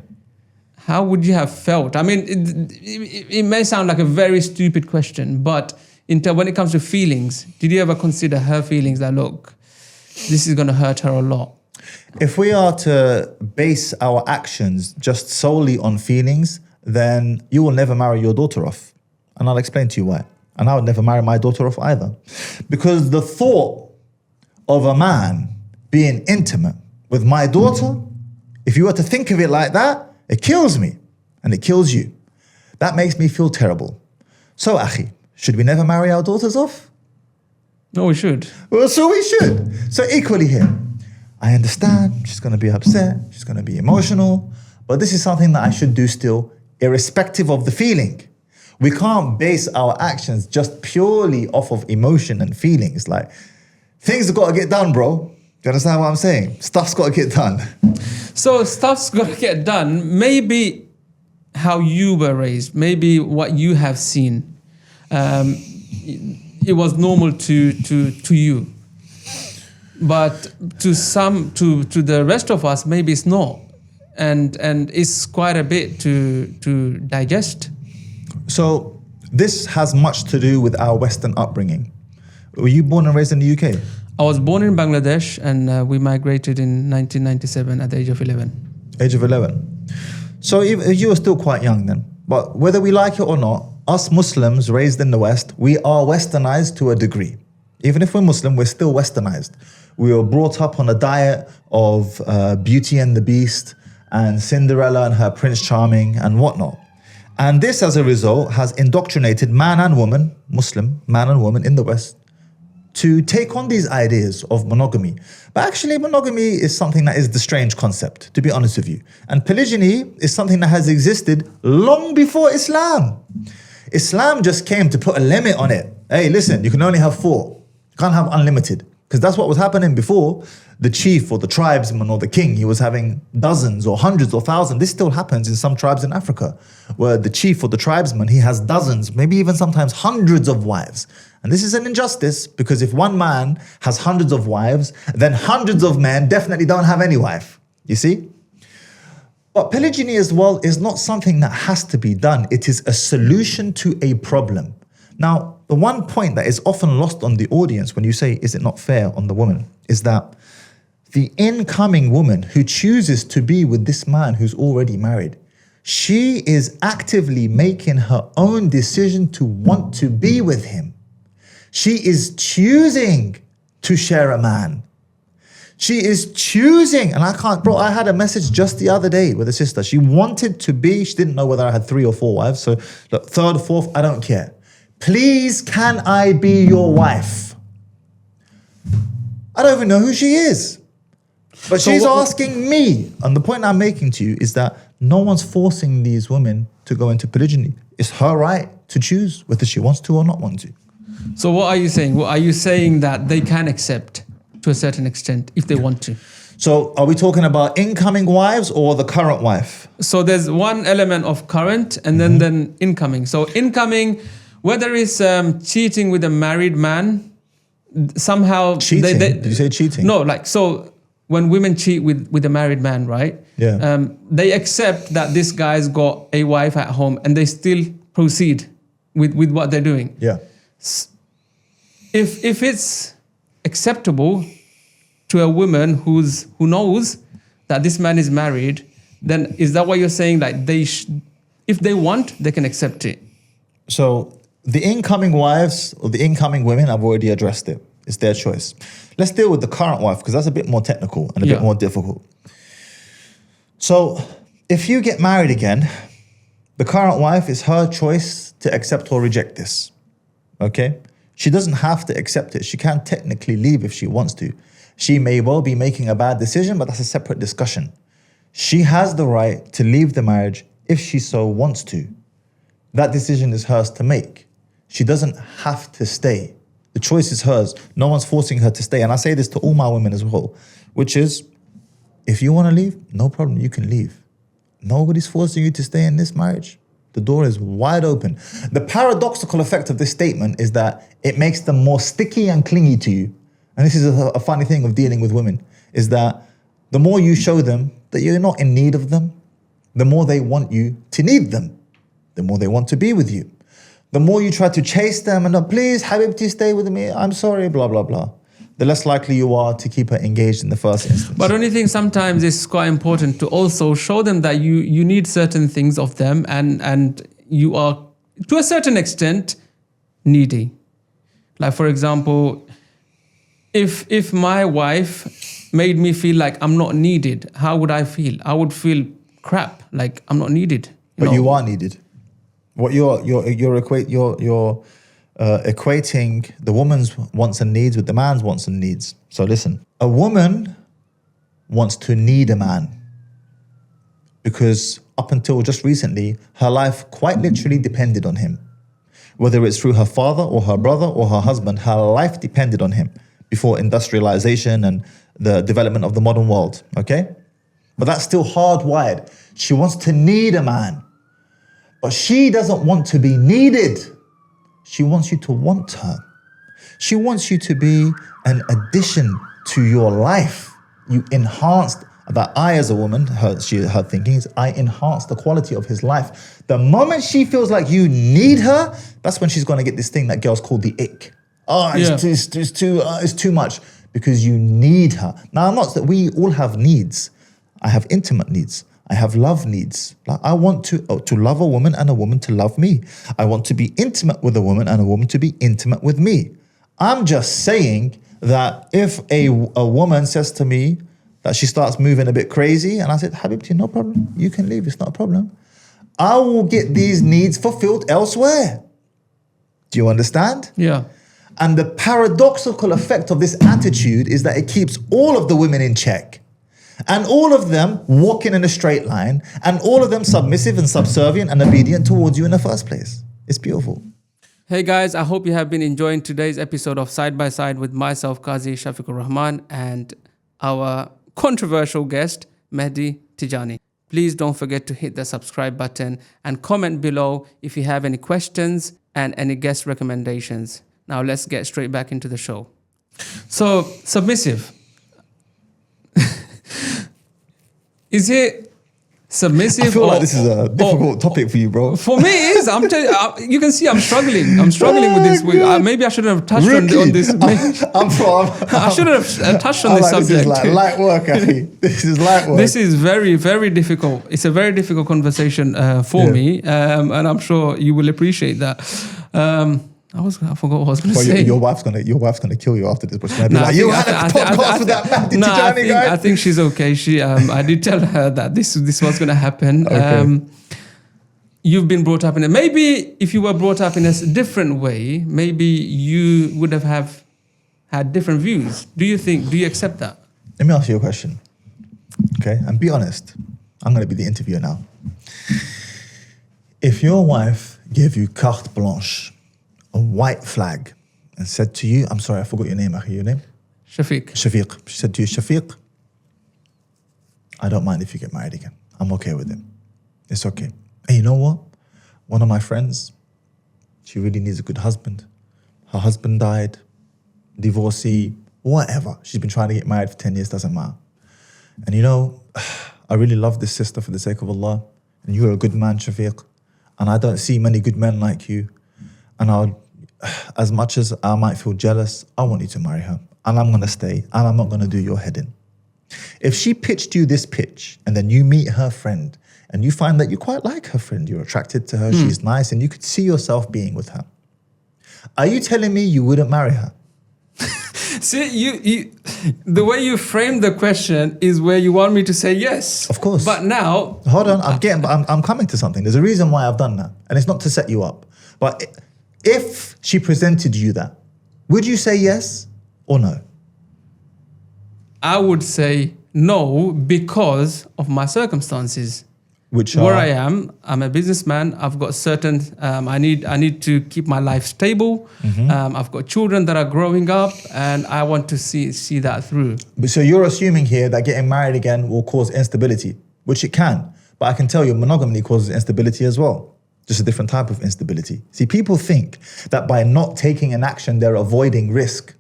How would you have felt? I mean, it may sound like a very stupid question, but when it comes to feelings, did you ever consider her feelings? That look, this is going to hurt her a lot. If we are to base our actions just solely on feelings, then you will never marry your daughter off. And I'll explain to you why. And I would never marry my daughter off either. Because the thought of a man being intimate with my daughter, if you were to think of it like that, it kills me and it kills you. That makes me feel terrible. So, Akhi, should we never marry our daughters off? No, we should. Well, so we should. So equally here, I understand she's going to be upset, she's going to be emotional, but this is something that I should do still, irrespective of the feeling. We can't base our actions just purely off of emotion and feelings. Like, things have got to get done, bro. Do you understand what I'm saying? Stuff's got to get done. So stuff's got to get done. Maybe how you were raised, maybe what you have seen, it was normal to you. But to the rest of us, maybe it's not, and it's quite a bit to digest. So this has much to do with our Western upbringing. Were you born and raised in the UK? I was born in Bangladesh, and we migrated in 1997 at the age of 11. Age of 11. So you were still quite young then. But whether we like it or not, us Muslims raised in the West, we are Westernized to a degree. Even if we're Muslim, we're still Westernized. We were brought up on a diet of Beauty and the Beast and Cinderella and her Prince Charming and whatnot. And this, as a result, has indoctrinated man and woman, Muslim, man and woman in the West, to take on these ideas of monogamy. But actually, monogamy is something that is the strange concept, to be honest with you. And polygyny is something that has existed long before Islam. Islam just came to put a limit on it. Hey, listen, you can only have 4. You can't have unlimited. Because that's what was happening before. The chief or the tribesman or the king, he was having dozens or hundreds or thousands. This still happens in some tribes in Africa, where the chief or the tribesman, he has dozens, maybe even sometimes hundreds of wives. And this is an injustice, because if one man has hundreds of wives, then hundreds of men definitely don't have any wife. You see? But polygyny as well is not something that has to be done. It is a solution to a problem. Now, the one point that is often lost on the audience when you say, is it not fair on the woman, is that the incoming woman who chooses to be with this man who's already married, she is actively making her own decision to want to be with him. She is choosing to share a man. She is choosing, and I had a message just the other day with a sister. She wanted to be, she didn't know whether I had 3 or 4 wives. So look, 3rd, 4th, I don't care. Please, can I be your wife? I don't even know who she is. But she's asking me. And the point I'm making to you is that no one's forcing these women to go into polygyny. It's her right to choose whether she wants to or not want to. So what are you saying? Well, are you saying that they can accept to a certain extent if they want to? So are we talking about incoming wives or the current wife? So there's one element of current and then incoming. So incoming, whether it's cheating with a married man, somehow... Cheating? Did you say cheating? No, so when women cheat with a married man, right? Yeah. They accept that this guy's got a wife at home and they still proceed with what they're doing. Yeah. If it's acceptable to a woman who knows that this man is married, then is that what you're saying? Like if they want, they can accept it. So the incoming wives or the incoming women, I've already addressed it. It's their choice. Let's deal with the current wife because that's a bit more technical and a bit more difficult. So if you get married again, the current wife, is her choice to accept or reject this. Okay? She doesn't have to accept it. She can technically leave if she wants to. She may well be making a bad decision, but that's a separate discussion. She has the right to leave the marriage if she so wants to. That decision is hers to make. She doesn't have to stay. The choice is hers. No one's forcing her to stay. And I say this to all my women as well, which is, if you want to leave, no problem, you can leave. Nobody's forcing you to stay in this marriage. The door is wide open. The paradoxical effect of this statement is that it makes them more sticky and clingy to you. And this is a funny thing of dealing with women, is that the more you show them that you're not in need of them, the more they want you to need them, the more they want to be with you. The more you try to chase them and please, Habibti, stay with me, I'm sorry, blah, blah, blah, the less likely you are to keep her engaged in the first instance. But only thing sometimes it's quite important to also show them that you need certain things of them and you are, to a certain extent, needy. Like, for example, if my wife made me feel like I'm not needed, how would I feel? I would feel crap, like I'm not needed. But you are needed. What you're equating the woman's wants and needs with the man's wants and needs. So listen, a woman wants to need a man because up until just recently, her life quite literally depended on him. Whether it's through her father or her brother or her husband, her life depended on him before industrialization and the development of the modern world, okay? But that's still hardwired. She wants to need a man, but she doesn't want to be needed. She wants you to want her. She wants you to be an addition to your life. You enhanced, that I as a woman, her thinking is, I enhance the quality of his life. The moment she feels like you need her, that's when she's going to get this thing that girls call the ick. It's too much, because you need her. Now, I'm not that we all have needs. I have intimate needs. I have love needs. Like, I want to love a woman and a woman to love me. I want to be intimate with a woman and a woman to be intimate with me. I'm just saying that if a woman says to me that she starts moving a bit crazy, and I said, Habibti, no problem, you can leave, it's not a problem, I will get these needs fulfilled elsewhere. Do you understand? Yeah. And the paradoxical effect of this attitude is that it keeps all of the women in check. And all of them walking in a straight line, and all of them submissive and subservient and obedient towards you in the first place. It's beautiful. Hey guys, I hope you have been enjoying today's episode of Side by Side with myself, Kazi Shafiqur Rahman, and our controversial guest, Mahdi Tidjani. Please don't forget to hit the subscribe button and comment below if you have any questions and any guest recommendations. Now let's get straight back into the show. So, submissive. Is it submissive? I feel like this is a difficult topic for you, bro. For me, it is. I'm telling you can see I'm struggling. I'm struggling with this. Maybe I shouldn't have touched on this. I shouldn't have touched on this subject. This is like light work, Afi. This is light work. This is very, very difficult. It's a very difficult conversation for me, and I'm sure you will appreciate that. I forgot what I was going to say. Your wife's gonna kill you after this. But she's gonna be like, you had a podcast with that Mahdi Tidjani guy. I think she's okay. I did tell her that this was going to happen. Okay. You've been brought up in maybe if you were brought up in a different way, maybe you would have had different views. Do you accept that? Let me ask you a question, okay? And be honest. I'm going to be the interviewer now. If your wife gave you carte blanche, a white flag, and said to you, I'm sorry, I forgot your name, Akhi, your name? Shafiq. She said to you, Shafiq, I don't mind if you get married again. I'm okay with it. It's okay. And you know what? One of my friends, she really needs a good husband. Her husband died, divorcee, whatever. She's been trying to get married for 10 years, doesn't matter. And you know, I really love this sister for the sake of Allah. And you're a good man, Shafiq. And I don't see many good men like you. And as much as I might feel jealous, I want you to marry her. And I'm going to stay. And I'm not going to do your head in. If she pitched you this pitch and then you meet her friend and you find that you quite like her friend, you're attracted to her, she's nice, and you could see yourself being with her, are you telling me you wouldn't marry her? See, you, the way you frame the question is where you want me to say yes. Of course. But now... Hold on, I'm coming to something. There's a reason why I've done that. And it's not to set you up. But if she presented you that, would you say yes or no? I would say no because of my circumstances. Which where are? I am, I'm a businessman. I've got certain, I need to keep my life stable. I've got children that are growing up and I want to see that through. But so you're assuming here that getting married again will cause instability, which it can. But I can tell you monogamy causes instability as well. Just a different type of instability. See, people think that by not taking an action, they're avoiding risk.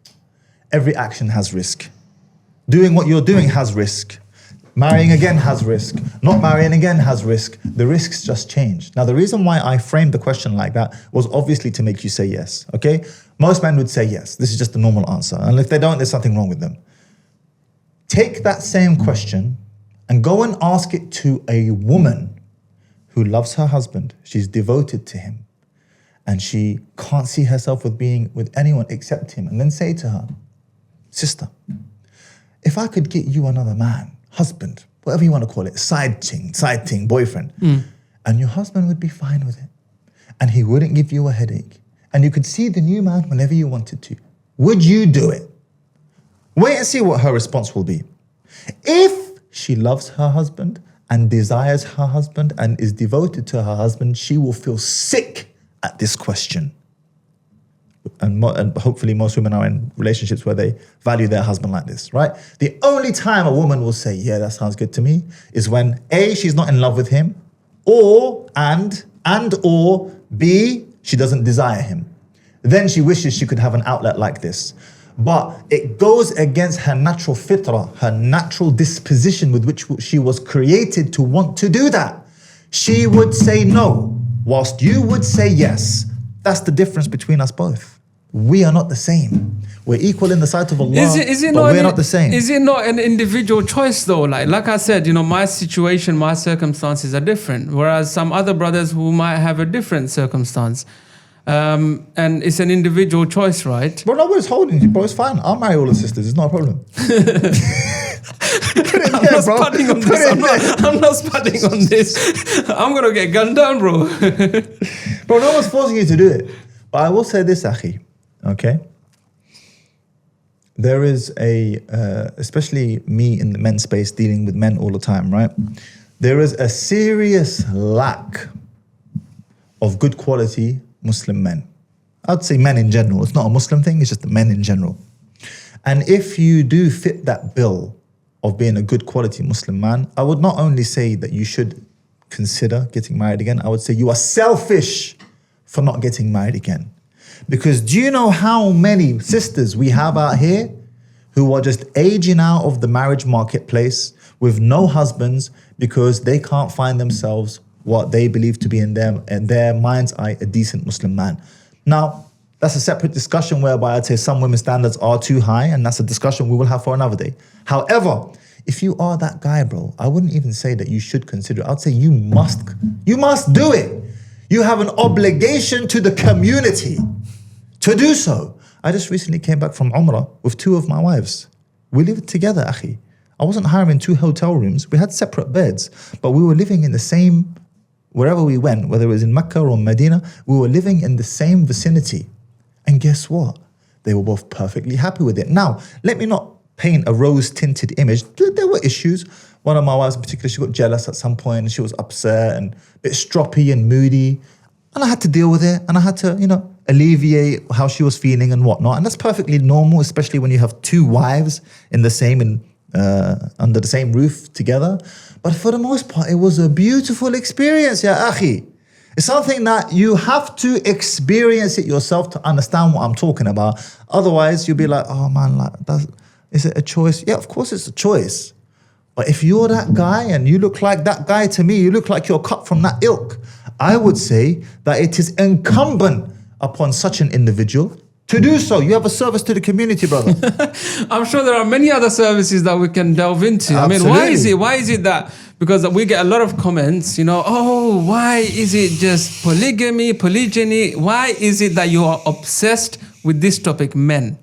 Every action has risk. Doing what you're doing has risk. Marrying again has risk. Not marrying again has risk. The risks just change. Now, the reason why I framed the question like that was obviously to make you say yes, okay? Most men would say yes. This is just the normal answer. And if they don't, there's something wrong with them. Take that same question and go and ask it to a woman who loves her husband. She's devoted to him. And she can't see herself with being with anyone except him. And then say to her, sister, if I could get you another man, husband, whatever you want to call it, side ting, boyfriend, and your husband would be fine with it, and he wouldn't give you a headache, and you could see the new man whenever you wanted to, would you do it? Wait and see what her response will be. If she loves her husband and desires her husband and is devoted to her husband, she will feel sick at this question. And hopefully most women are in relationships where they value their husband like this, right? The only time a woman will say, yeah, that sounds good to me, is when A, she's not in love with him, or B, she doesn't desire him. Then she wishes she could have an outlet like this. But it goes against her natural fitrah, her natural disposition with which she was created to want to do that. She would say no, whilst you would say yes. That's the difference between us both. We are not the same. We're equal in the sight of Allah, but we're not the same. Is it not an individual choice though? Like I said, my situation, my circumstances are different. Whereas some other brothers who might have a different circumstance. And it's an individual choice, right? Bro, nobody's holding you, bro. It's fine. I'll marry all the sisters. It's not a problem. I'm not spotting on this. I'm going to get gunned down, bro. Bro, no one's forcing you to do it. But I will say this, Akhi. Okay? There is especially me in the men's space dealing with men all the time, right? There is a serious lack of good quality Muslim men. I'd say men in general. It's not a Muslim thing, it's just the men in general. And if you do fit that bill of being a good quality Muslim man, I would not only say that you should consider getting married again, I would say you are selfish for not getting married again. Because do you know how many sisters we have out here who are just aging out of the marriage marketplace with no husbands because they can't find themselves what they believe to be in their mind's eye a decent Muslim man. Now, that's a separate discussion whereby I'd say some women's standards are too high, and that's a discussion we will have for another day. However, if you are that guy, bro, I wouldn't even say that you should consider it. I'd say you must do it. You have an obligation to the community to do so. I just recently came back from Umrah with 2 of my wives. We lived together, akhi. I wasn't hiring 2 hotel rooms. We had separate beds, but we were living in the same, wherever we went, whether it was in Mecca or Medina, we were living in the same vicinity. And guess what? They were both perfectly happy with it. Now, let me not paint a rose-tinted image. There were issues. One of my wives in particular, she got jealous at some point and she was upset and a bit stroppy and moody. And I had to deal with it and I had to, alleviate how she was feeling and whatnot. And that's perfectly normal, especially when you have 2 wives in the same, under the same roof together. But for the most part, it was a beautiful experience, ya akhi. It's something that you have to experience it yourself to understand what I'm talking about. Otherwise, you'll be like, oh man, is it a choice? Yeah, of course it's a choice. But if you're that guy and you look like that guy to me, you look like you're cut from that ilk, I would say that it is incumbent upon such an individual to do so. You have a service to the community, brother. I'm sure there are many other services that we can delve into. Absolutely. I mean, why is it that, because we get a lot of comments, why is it just polygamy, polygyny? Why is it that you are obsessed with this topic, men?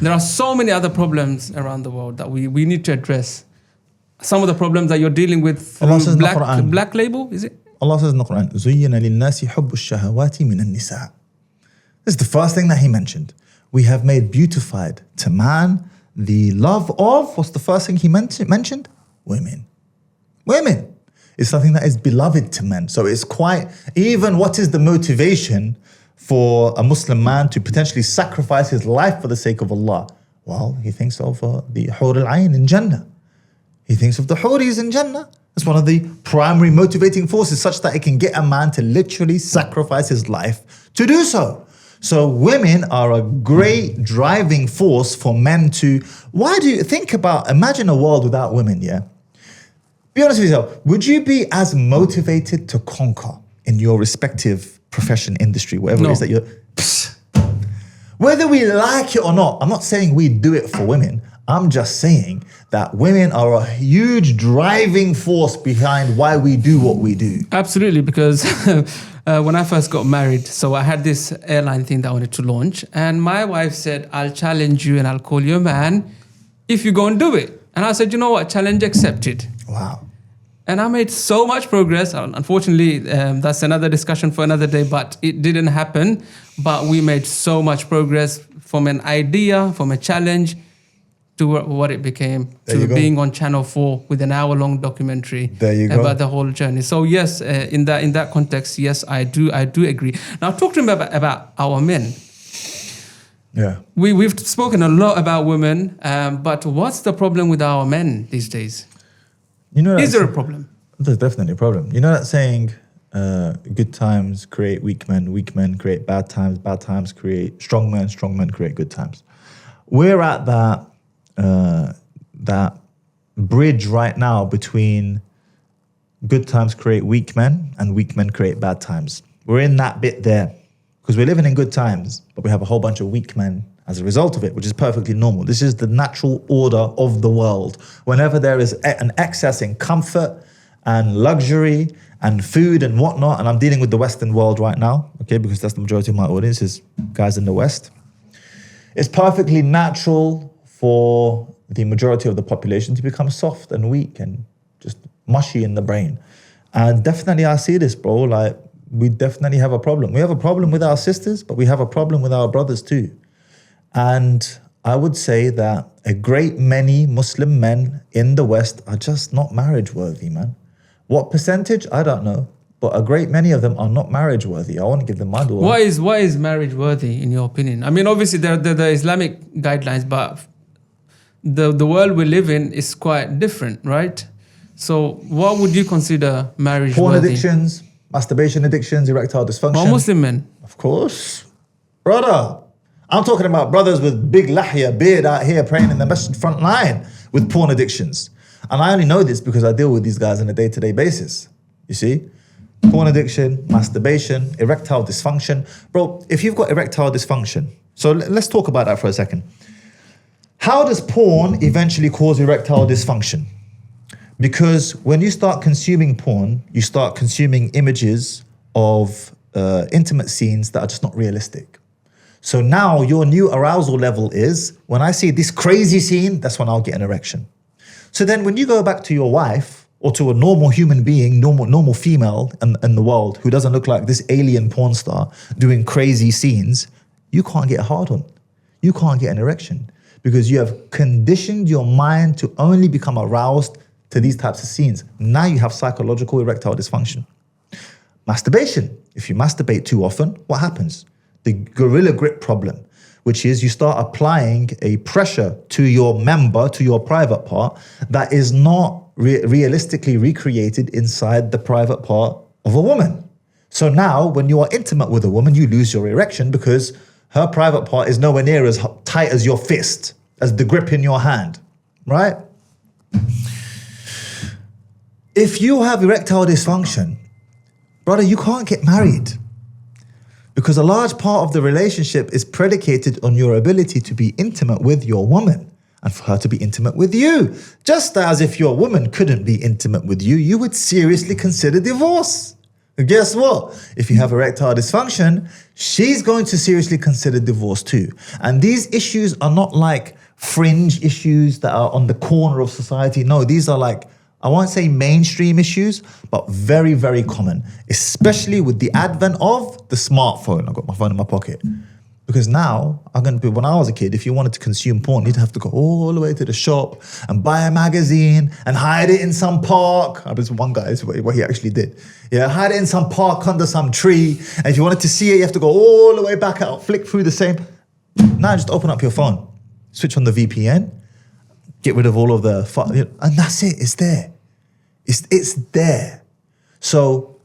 There are so many other problems around the world that we need to address. Some of the problems that you're dealing with through black label, is it? Allah says in the Quran, زُيِّنَ لِلنَّاسِ حُبُّ الشَّهَوَاتِ مِنَ النِّسَاءِ. This is the first thing that he mentioned. We have made beautified to man the love of, what's the first thing he mentioned? Women. Women is something that is beloved to men. So it's quite, even what is the motivation for a Muslim man to potentially sacrifice his life for the sake of Allah? Well, he thinks of the Hur al-Ayn in Jannah. He thinks of the Huris in Jannah. It's one of the primary motivating forces, such that it can get a man to literally sacrifice his life to do so. So women are a great driving force for men to, imagine a world without women, yeah? Be honest with yourself, would you be as motivated to conquer in your respective profession, industry, whatever it is that you're... Whether we like it or not, I'm not saying we do it for women. I'm just saying that women are a huge driving force behind why we do what we do. Absolutely, because when I first got married, so I had this airline thing that I wanted to launch, and my wife said, I'll challenge you and I'll call you a man if you go and do it. And I said, you know what, challenge accepted. Wow. And I made so much progress. Unfortunately, that's another discussion for another day, but it didn't happen. But we made so much progress from an idea, from a challenge, to what it became, to being on Channel 4 with an hour-long documentary about the whole journey. So yes, in that context, yes, I do agree. Now talk to me about our men. Yeah, we've spoken a lot about women, but what's the problem with our men these days? Is there a problem? There's definitely a problem. You know that saying, good times create weak men create bad times create strong men create good times. We're at that bridge right now between good times create weak men and weak men create bad times. We're in that bit there because we're living in good times, but we have a whole bunch of weak men as a result of it, which is perfectly normal. This is the natural order of the world. Whenever there is an excess in comfort and luxury and food and whatnot, and I'm dealing with the Western world right now, okay, because that's the majority of my audience is guys in the West. It's perfectly natural for the majority of the population to become soft and weak and just mushy in the brain. And definitely I see this, bro, like we definitely have a problem. We have a problem with our sisters, but we have a problem with our brothers too. And I would say that a great many Muslim men in the West are just not marriage worthy, man. What percentage? I don't know. But a great many of them are not marriage worthy. I want to give them my door. Why is marriage worthy in your opinion? I mean, obviously there are the Islamic guidelines, but the world we live in is quite different, right? So what would you consider marriage Porn worthy? addictions, masturbation addictions, erectile dysfunction. Well, Muslim men. Of course. Brother, I'm talking about brothers with big lahya, beard out here praying in the masjid front line with porn addictions. And I only know this because I deal with these guys on a day-to-day basis. You see? Porn addiction, masturbation, erectile dysfunction. Bro, if you've got erectile dysfunction, so let's talk about that for a second. How does porn eventually cause erectile dysfunction? Because when you start consuming porn, you start consuming images of intimate scenes that are just not realistic. So now your new arousal level is, when I see this crazy scene, that's when I'll get an erection. So then when you go back to your wife or to a normal human being, normal female in the world who doesn't look like this alien porn star doing crazy scenes, you can't get a hard on. You can't get an erection because you have conditioned your mind to only become aroused to these types of scenes. Now you have psychological erectile dysfunction. Masturbation. If you masturbate too often, what happens? The gorilla grip problem, which is you start applying a pressure to your member, to your private part, that is not realistically recreated inside the private part of a woman. So now when you are intimate with a woman, you lose your erection because her private part is nowhere near as tight as your fist, as the grip in your hand, right? If you have erectile dysfunction, brother, you can't get married. Because a large part of the relationship is predicated on your ability to be intimate with your woman and for her to be intimate with you. Just as if your woman couldn't be intimate with you, you would seriously consider divorce. And guess what? If you have erectile dysfunction, she's going to seriously consider divorce too. And these issues are not like fringe issues that are on the corner of society. No, these are like, I won't say mainstream issues, but very, very common, especially with the advent of the smartphone. I've got my phone in my pocket. Because now, when I was a kid, if you wanted to consume porn, you'd have to go all the way to the shop and buy a magazine and hide it in some park. I was one guy, this is what he actually did. Yeah, hide it in some park under some tree. And if you wanted to see it, you have to go all the way back out, flick through the same. Now just open up your phone, switch on the VPN, get rid of all of the fun, and that's it, it's there. It's there. So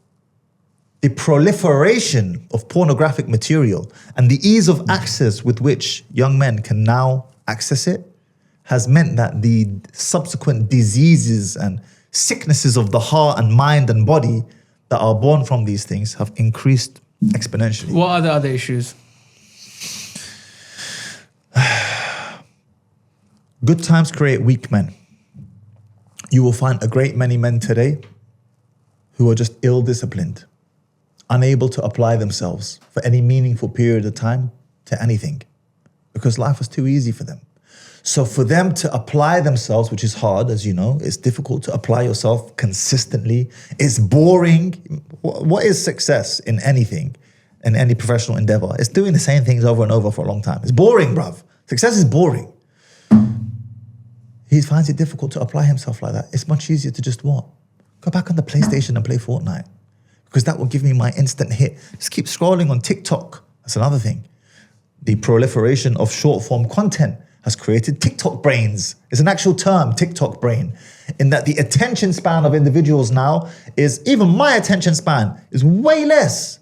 the proliferation of pornographic material and the ease of access with which young men can now access it has meant that the subsequent diseases and sicknesses of the heart and mind and body that are born from these things have increased exponentially. What are the other issues? Good times create weak men. You will find a great many men today who are just ill-disciplined, unable to apply themselves for any meaningful period of time to anything because life was too easy for them. So for them to apply themselves, which is hard, as you know, it's difficult to apply yourself consistently. It's boring. What is success in anything, in any professional endeavor? It's doing the same things over and over for a long time. It's boring, bruv. Success is boring. He finds it difficult to apply himself like that. It's much easier to just what? Go back on the PlayStation and play Fortnite. Because that will give me my instant hit. Just keep scrolling on TikTok. That's another thing. The proliferation of short form content has created TikTok brains. It's an actual term, TikTok brain, in that the attention span of individuals now is, even my attention span is way less.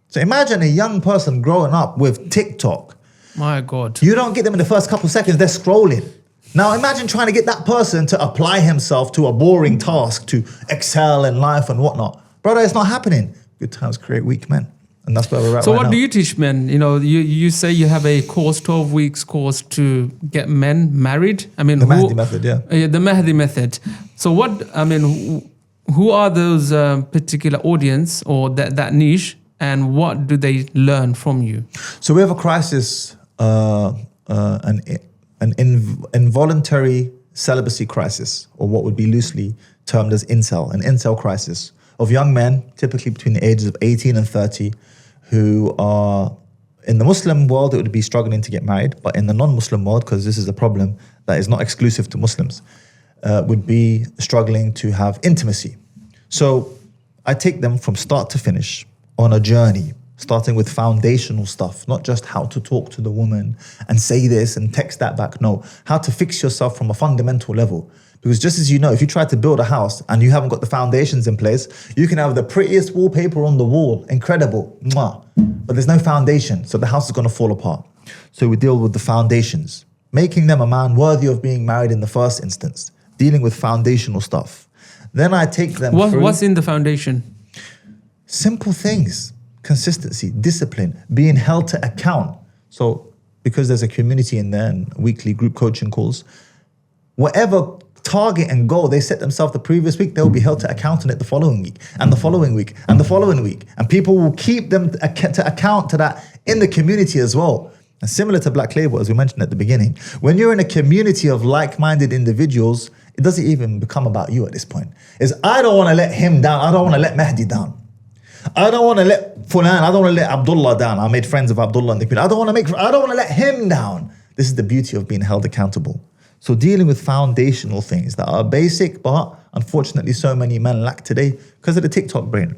So imagine a young person growing up with TikTok. My God. You don't get them in the first couple seconds, they're scrolling. Now imagine trying to get that person to apply himself to a boring task, to excel in life and whatnot. Brother, it's not happening. Good times create weak men. And that's where we're at So right what now. do you teach men? You say you have a course, 12 weeks course to get men married. I mean, The Mahdi method, yeah. The Mahdi method. So who are those particular audience or that niche, and what do they learn from you? So we have a crisis, an involuntary celibacy crisis, or what would be loosely termed as an incel crisis, of young men, typically between the ages of 18 and 30, who are, in the Muslim world, it would be struggling to get married, but in the non-Muslim world, because this is a problem that is not exclusive to Muslims, would be struggling to have intimacy. So I take them from start to finish on a journey, starting with foundational stuff, not just how to talk to the woman and say this and text that back. No, how to fix yourself from a fundamental level. Because just as you know, if you try to build a house and you haven't got the foundations in place, you can have the prettiest wallpaper on the wall, incredible, mwah, but there's no foundation, so the house is going to fall apart. So we deal with the foundations, making them a man worthy of being married in the first instance, dealing with foundational stuff. Then I take them through... What's in the foundation? Simple things, consistency, discipline, being held to account. So because there's a community in there and weekly group coaching calls, whatever target and goal they set themselves the previous week, they'll be held to account on it the following week and the following week and the following week. And people will keep them to account to that in the community as well. And similar to Black Label, as we mentioned at the beginning, when you're in a community of like-minded individuals, it doesn't even become about you at this point. It's, I don't want to let him down. I don't want to let Mahdi down. I don't want to let Fulan, I don't want to let Abdullah down. I made friends of Abdullah in the community. I don't want to let him down. This is the beauty of being held accountable. So dealing with foundational things that are basic, but unfortunately so many men lack today because of the TikTok brain.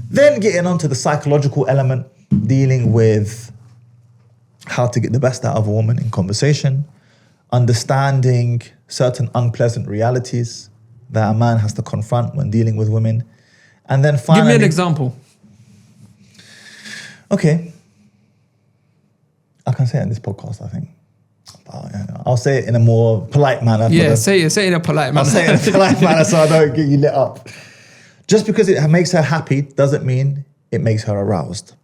Then getting onto the psychological element, dealing with how to get the best out of a woman in conversation, understanding certain unpleasant realities that a man has to confront when dealing with women. And then finally... Give me an example. Okay. I can say it in this podcast, I think. I'll say it in a more polite manner. Yeah, say it in a polite manner. I'll say it in a polite manner so I don't get you lit up. Just because it makes her happy doesn't mean it makes her aroused.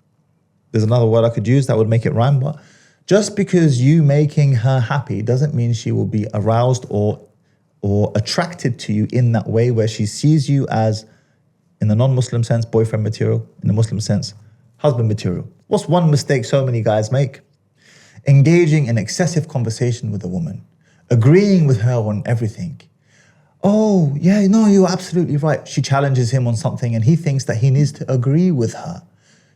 There's another word I could use that would make it rhyme, but just because you making her happy doesn't mean she will be aroused or attracted to you in that way where she sees you as, in the non-Muslim sense, boyfriend material, in the Muslim sense, husband material. What's one mistake so many guys make? Engaging in excessive conversation with a woman, agreeing with her on everything. Oh, yeah, no, you're absolutely right. She challenges him on something and he thinks that he needs to agree with her.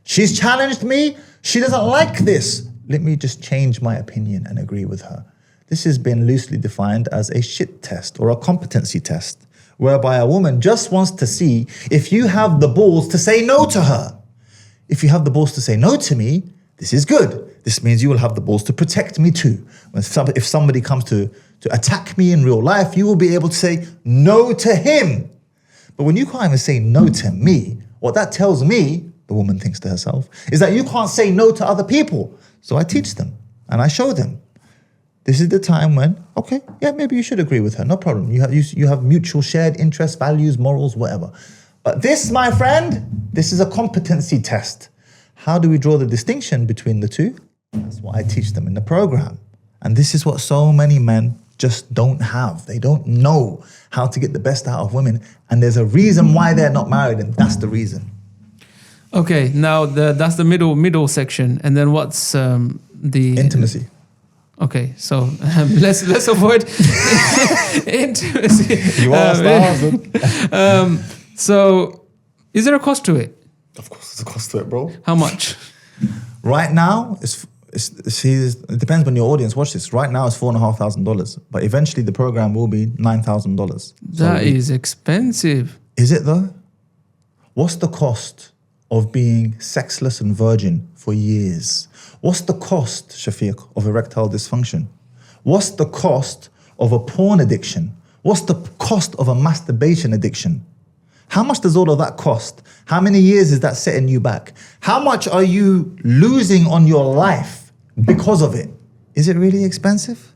She's challenged me. She doesn't like this. Let me just change my opinion and agree with her. This has been loosely defined as a shit test or a competency test, whereby a woman just wants to see if you have the balls to say no to her. If you have the balls to say no to me, this is good. This means you will have the balls to protect me too. If somebody comes to attack me in real life, you will be able to say no to him. But when you can't even say no to me, what that tells me, the woman thinks to herself, is that you can't say no to other people. So I teach them and I show them. This is the time when, okay, yeah, maybe you should agree with her, no problem. You have mutual shared interests, values, morals, whatever. But this, my friend, this is a competency test. How do we draw the distinction between the two? That's what I teach them in the program. And this is what so many men just don't have. They don't know how to get the best out of women. And there's a reason why they're not married, and that's the reason. Okay, now that's the middle section. And then what's the... Intimacy. Okay, so let's avoid intimacy. You asked the husband. So is there a cost to it? Of course there's a cost to it, bro. How much? Right now, it depends on your audience. Watch this. Right now, it's $4,500, but eventually the program will be $9,000. That is expensive. Is it though? What's the cost of being sexless and virgin for years? What's the cost, Shafiq, of erectile dysfunction? What's the cost of a porn addiction? What's the cost of a masturbation addiction? How much does all of that cost? How many years is that setting you back? How much are you losing on your life because of it? Is it really expensive?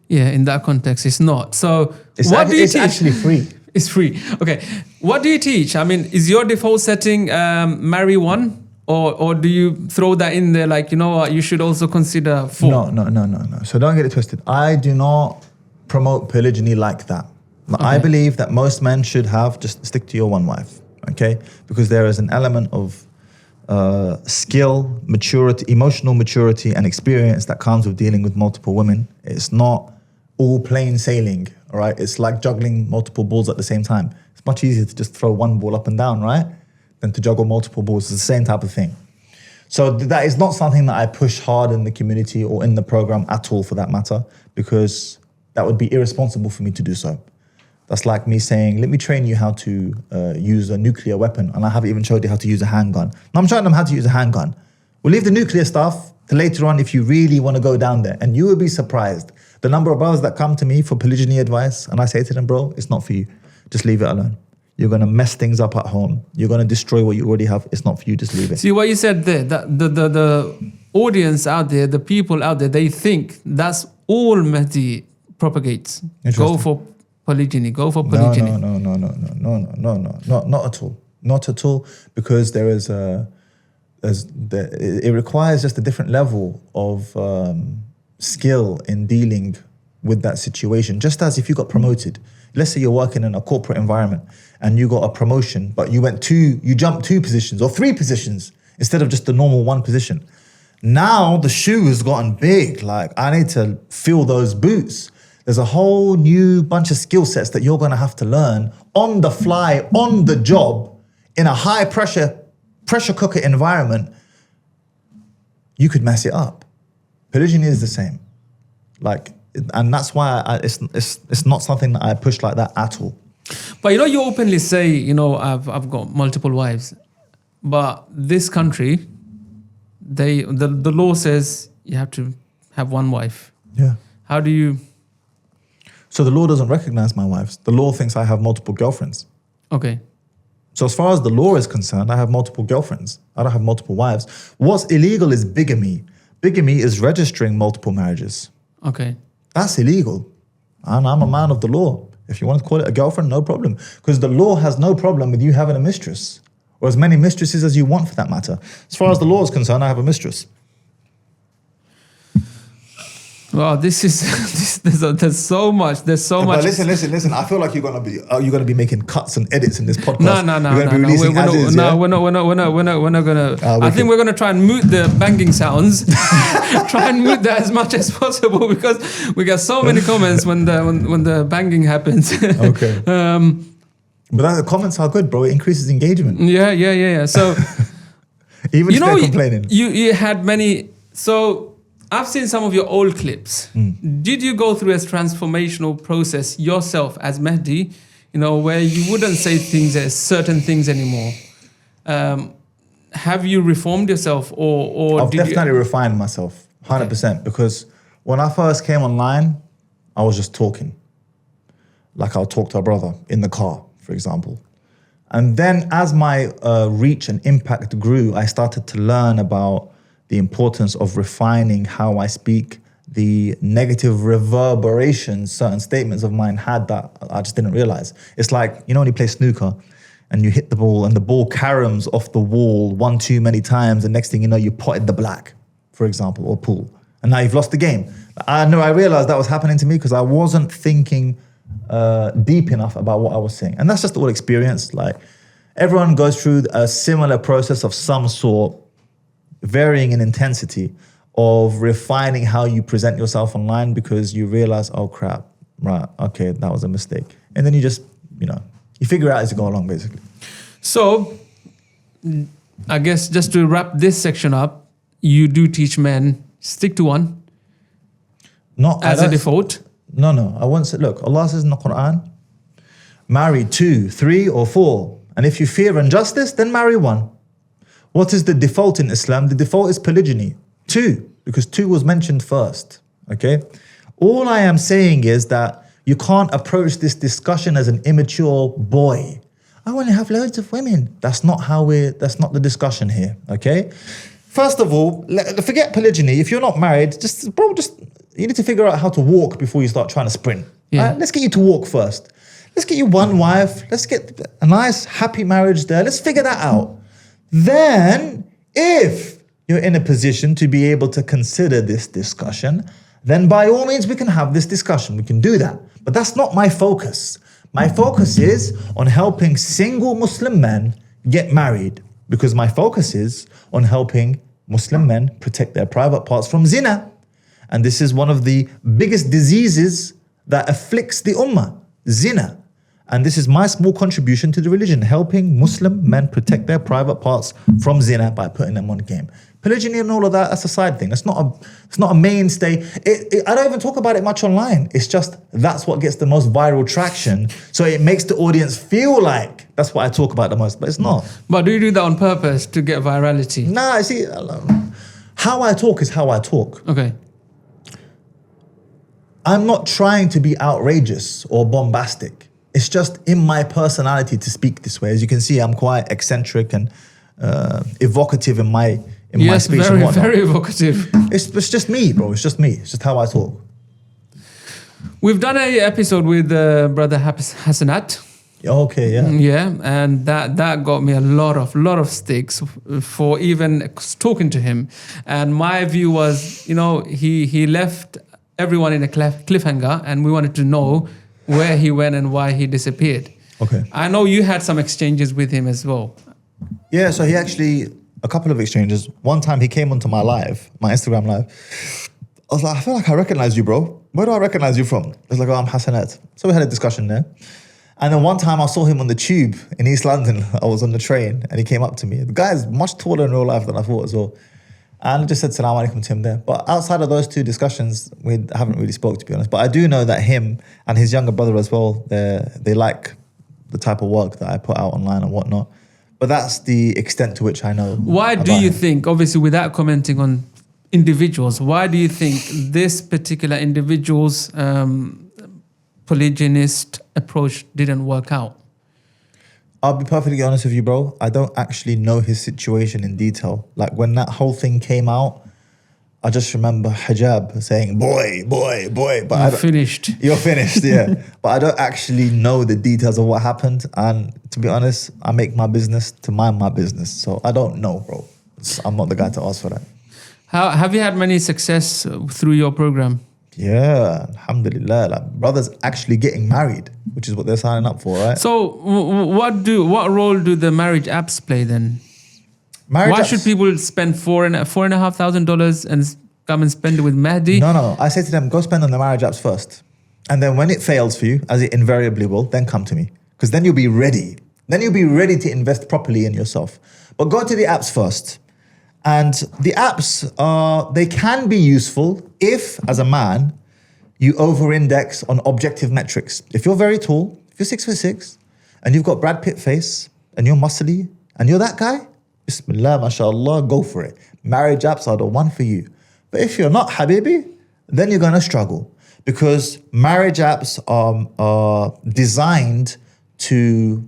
Yeah, in that context, it's not. So what do you teach? It's actually free. It's free. Okay. What do you teach? I mean, is your default setting marry one? Or do you throw that in there like, you know what, you should also consider four? No. So don't get it twisted. I do not promote polygyny like that. Okay. I believe that most men should just stick to your one wife, okay? Because there is an element of skill, maturity, emotional maturity and experience that comes with dealing with multiple women. It's not all plain sailing, all right? It's like juggling multiple balls at the same time. It's much easier to just throw one ball up and down, right? Than to juggle multiple balls. It's the same type of thing. So that is not something that I push hard in the community or in the program at all for that matter, because that would be irresponsible for me to do so. That's like me saying, let me train you how to use a nuclear weapon, and I haven't even showed you how to use a handgun. Now I'm showing them how to use a handgun. We'll leave the nuclear stuff to later on if you really want to go down there, and you will be surprised. The number of brothers that come to me for polygyny advice, and I say to them, bro, it's not for you. Just leave it alone. You're going to mess things up at home. You're going to destroy what you already have. It's not for you. Just leave it. See what you said there, that the audience out there, the people out there, they think that's all Mahdi propagates. Go for polygyny. Go for polygyny. No, not at all. Not at all, because it requires just a different level of skill in dealing with that situation. Just as if you got promoted. Let's say you're working in a corporate environment and you got a promotion, but you jumped 2 positions or 3 positions instead of just the normal 1 position. Now the shoe has gotten big. Like, I need to fill those boots. There's a whole new bunch of skill sets that you're going to have to learn on the fly, on the job, in a high pressure cooker environment. You could mess it up. Polygyny is the same. And that's why it's not something that I push like that at all. But you openly say, I've got multiple wives, but this country, the law says you have to have 1 wife. Yeah. How do you? So the law doesn't recognize my wives. The law thinks I have multiple girlfriends. Okay. So as far as the law is concerned, I have multiple girlfriends. I don't have multiple wives. What's illegal is bigamy. Bigamy is registering multiple marriages. Okay. That's illegal. And I'm a man of the law. If you want to call it a girlfriend, no problem. Because the law has no problem with you having a mistress or as many mistresses as you want for that matter. As far as the law is concerned, I have a mistress. Well, this is there's so much. There's so much. But listen. I feel like you're gonna be making cuts and edits in this podcast. No. You're gonna be releasing as is, yeah? We're not gonna. I think we're gonna try and mute the banging sounds. Try and mute that as much as possible because we get so many comments when the banging happens. Okay. But the comments are good, bro. It increases engagement. Yeah. So even if they're complaining. You had many. So I've seen some of your old clips. Did you go through a transformational process yourself as Mahdi, where you wouldn't say certain things anymore? Have you reformed yourself or I've definitely refined myself, 100%, because when I first came online, I was just talking. Like I'll talk to a brother in the car, for example. And then as my reach and impact grew, I started to learn about the importance of refining how I speak, the negative reverberations certain statements of mine had that I just didn't realize. It's like, when you play snooker and you hit the ball and the ball caroms off the wall one too many times, and next thing you know, you potted the black, for example, or pool, and now you've lost the game. I realized that was happening to me because I wasn't thinking deep enough about what I was saying. And that's just all experience. Like everyone goes through a similar process of some sort, varying in intensity, of refining how you present yourself online because you realize, oh crap, right, okay, that was a mistake. And then you just, you figure it out as you go along, basically. So, I guess just to wrap this section up, you do teach men, stick to one. Not as a default. No, I won't say, look, Allah says in the Quran, marry 2, 3, or 4. And if you fear injustice, then marry 1. What is the default in Islam? The default is polygyny. 2, because 2 was mentioned first, okay? All I am saying is that you can't approach this discussion as an immature boy. I want to have loads of women. That's not the discussion here, okay? First of all, forget polygyny. If you're not married, you need to figure out how to walk before you start trying to sprint. Yeah. Right? Let's get you to walk first. Let's get you one wife. Let's get a nice, happy marriage there. Let's figure that out. Then, if you're in a position to be able to consider this discussion, then by all means we can have this discussion. We can do that. But that's not my focus. My focus is on helping single Muslim men get married, because my focus is on helping Muslim men protect their private parts from zina. And this is one of the biggest diseases that afflicts the ummah, zina. And this is my small contribution to the religion, helping Muslim men protect their private parts from zina by putting them on game. Polygyny and all of that, that's a side thing. It's not a mainstay. I don't even talk about it much online. It's just that's what gets the most viral traction. So it makes the audience feel like that's what I talk about the most, but it's not. But do you do that on purpose to get virality? Nah, see, how I talk is how I talk. Okay. I'm not trying to be outrageous or bombastic. It's just in my personality to speak this way. As you can see, I'm quite eccentric and evocative in my speech and whatnot. Very evocative. It's just me, bro. It's just me. It's just how I talk. We've done an episode with brother Hassanat. Okay, yeah. Yeah, and that got me a lot of sticks for even talking to him. And my view was, he left everyone in a cliffhanger, and we wanted to know where he went and why he disappeared. Okay. I know you had some exchanges with him as well. Yeah, so he actually, a couple of exchanges. One time he came onto my Instagram live. I was like, I feel like I recognize you, bro. Where do I recognize you from? He was like, oh, I'm Hassanat. So we had a discussion there. And then one time I saw him on the tube in East London. I was on the train and he came up to me. The guy is much taller in real life than I thought as well. And I just said salam alaikum to him there. But outside of those two discussions, we haven't really spoke, to be honest. But I do know that him and his younger brother as well, they like the type of work that I put out online and whatnot. But that's the extent to which I know. Why do you think, obviously without commenting on individuals, why do you think this particular individual's polygynist approach didn't work out? I'll be perfectly honest with you, bro. I don't actually know his situation in detail. Like when that whole thing came out, I just remember hijab saying, boy. But You're finished. You're finished, yeah. But I don't actually know the details of what happened. And to be honest, I make my business to mind my business. So I don't know, bro. I'm not the guy to ask for that. Have you had many success through your program? Yeah, alhamdulillah. Like brothers actually getting married, which is what they're signing up for, right? So what role do the marriage apps play then? Marriage Why apps- should people spend $4,500 and come and spend it with Mahdi? No. I say to them, go spend on the marriage apps first. And then when it fails for you, as it invariably will, then come to me. Because then you'll be ready. Then you'll be ready to invest properly in yourself. But go to the apps first. And the apps, they can be useful if, as a man, you over-index on objective metrics. If you're very tall, if you're 6'6", and you've got Brad Pitt face, and you're muscly, and you're that guy, Bismillah, mashallah, go for it. Marriage apps are the one for you. But if you're not, habibi, then you're going to struggle. Because marriage apps are designed to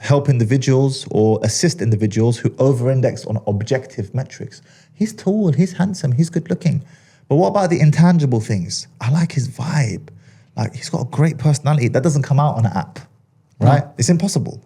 help individuals or assist individuals who over-index on objective metrics. He's tall, he's handsome, he's good looking. But what about the intangible things? I like his vibe. Like, he's got a great personality. That doesn't come out on an app, right? It's impossible.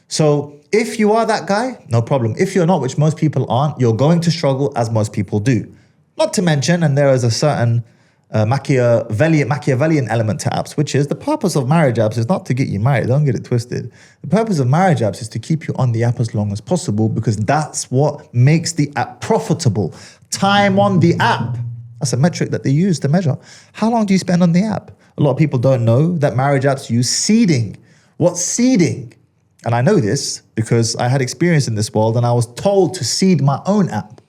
So if you are that guy, no problem. If you're not, which most people aren't, you're going to struggle as most people do. Not to mention, and there is a certain Machiavellian element to apps, which is the purpose of marriage apps is not to get you married. Don't get it twisted. The purpose of marriage apps is to keep you on the app as long as possible because that's what makes the app profitable. Time on the app. That's a metric that they use to measure. How long do you spend on the app? A lot of people don't know that marriage apps use seeding. What's seeding? And I know this because I had experience in this world and I was told to seed my own app.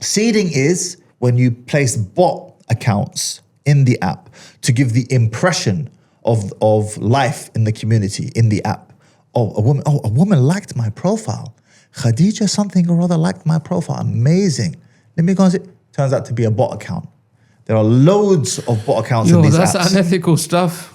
Seeding is when you place bot accounts in the app to give the impression of life in the community, in the app. A woman liked my profile. Khadija something or other liked my profile. Amazing. Let me go and see. Turns out to be a bot account. There are loads of bot accounts in these apps. That's unethical stuff.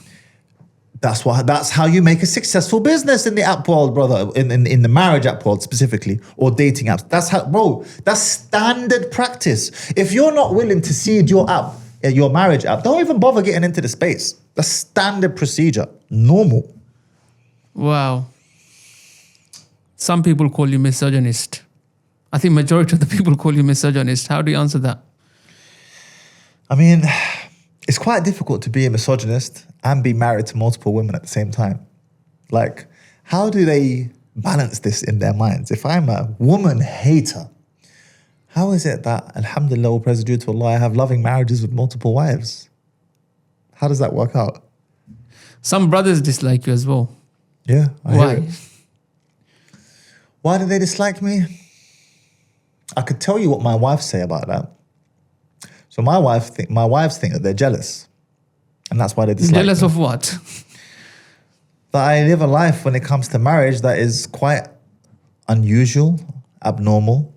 That's how you make a successful business in the app world, brother. In the marriage app world specifically, or dating apps. That's how, bro. That's standard practice. If you're not willing to seed your app, your marriage app, don't even bother getting into the space. That's standard procedure, normal. Wow. Some people call you misogynist. I think majority of the people call you misogynist. How do you answer that? I mean, it's quite difficult to be a misogynist and be married to multiple women at the same time. Like, how do they balance this in their minds? If I'm a woman hater, how is it that, alhamdulillah, all praise due to Allah, I have loving marriages with multiple wives? How does that work out? Some brothers dislike you as well. Yeah, I Why? hear it. Why do they dislike me? I could tell you what my wives say about that. So my wives think that they're jealous. And that's why they dislike Jealous me. of what? That I live a life when it comes to marriage that is quite unusual, abnormal,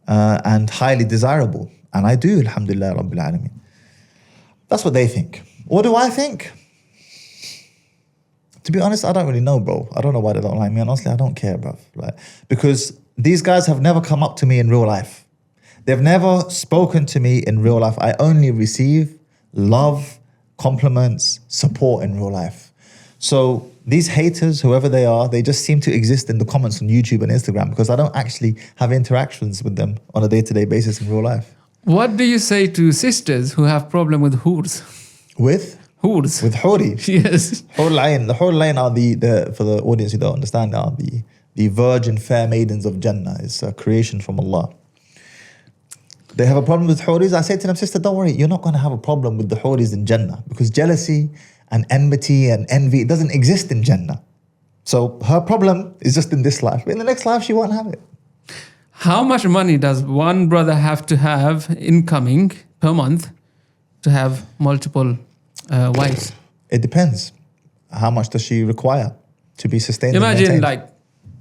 and highly desirable. And I do, alhamdulillah, Rabbil Alameen. That's what they think. What do I think? To be honest, I don't really know, bro. I don't know why they don't like me. And honestly, I don't care, bro. Like, because these guys have never come up to me in real life. They've never spoken to me in real life. I only receive love, compliments, support in real life. So these haters, whoever they are, they just seem to exist in the comments on YouTube and Instagram because I don't actually have interactions with them on a day-to-day basis in real life. What do you say to sisters who have problem with hoors? With? Hoors. With hori. Yes. Hur Lain. The Hur Lain are the for the audience who don't understand, are the virgin fair maidens of Jannah. It's a creation from Allah. They have a problem with huris. I say to them, sister, don't worry, you're not going to have a problem with the huris in Jannah because jealousy and enmity and envy, it doesn't exist in Jannah. So her problem is just in this life. But in the next life, she won't have it. How much money does one brother have to have incoming per month to have multiple wives? It depends. How much does she require to be sustained? Imagine like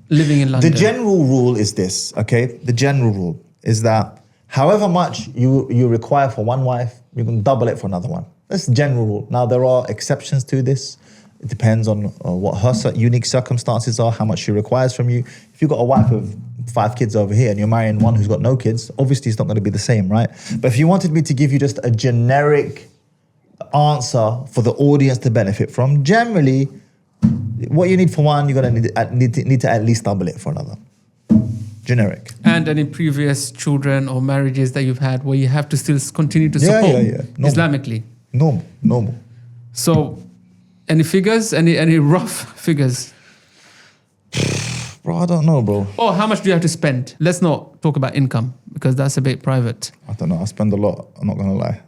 living in London. The general rule is this, okay? The general rule is that however much you require for one wife, you can double it for another one. That's the general rule. Now, there are exceptions to this. It depends on what her unique circumstances are, how much she requires from you. If you've got a wife with 5 kids over here and you're marrying one who's got no kids, obviously it's not going to be the same, right? But if you wanted me to give you just a generic answer for the audience to benefit from, generally, what you need for one, you're going to need to at least double it for another. Generic. And any previous children or marriages that you've had where you have to still continue to support Islamically? Normal. So, any figures? Any rough figures? Bro, I don't know, bro. Oh, how much do you have to spend? Let's not talk about income because that's a bit private. I don't know. I spend a lot. I'm not going to lie.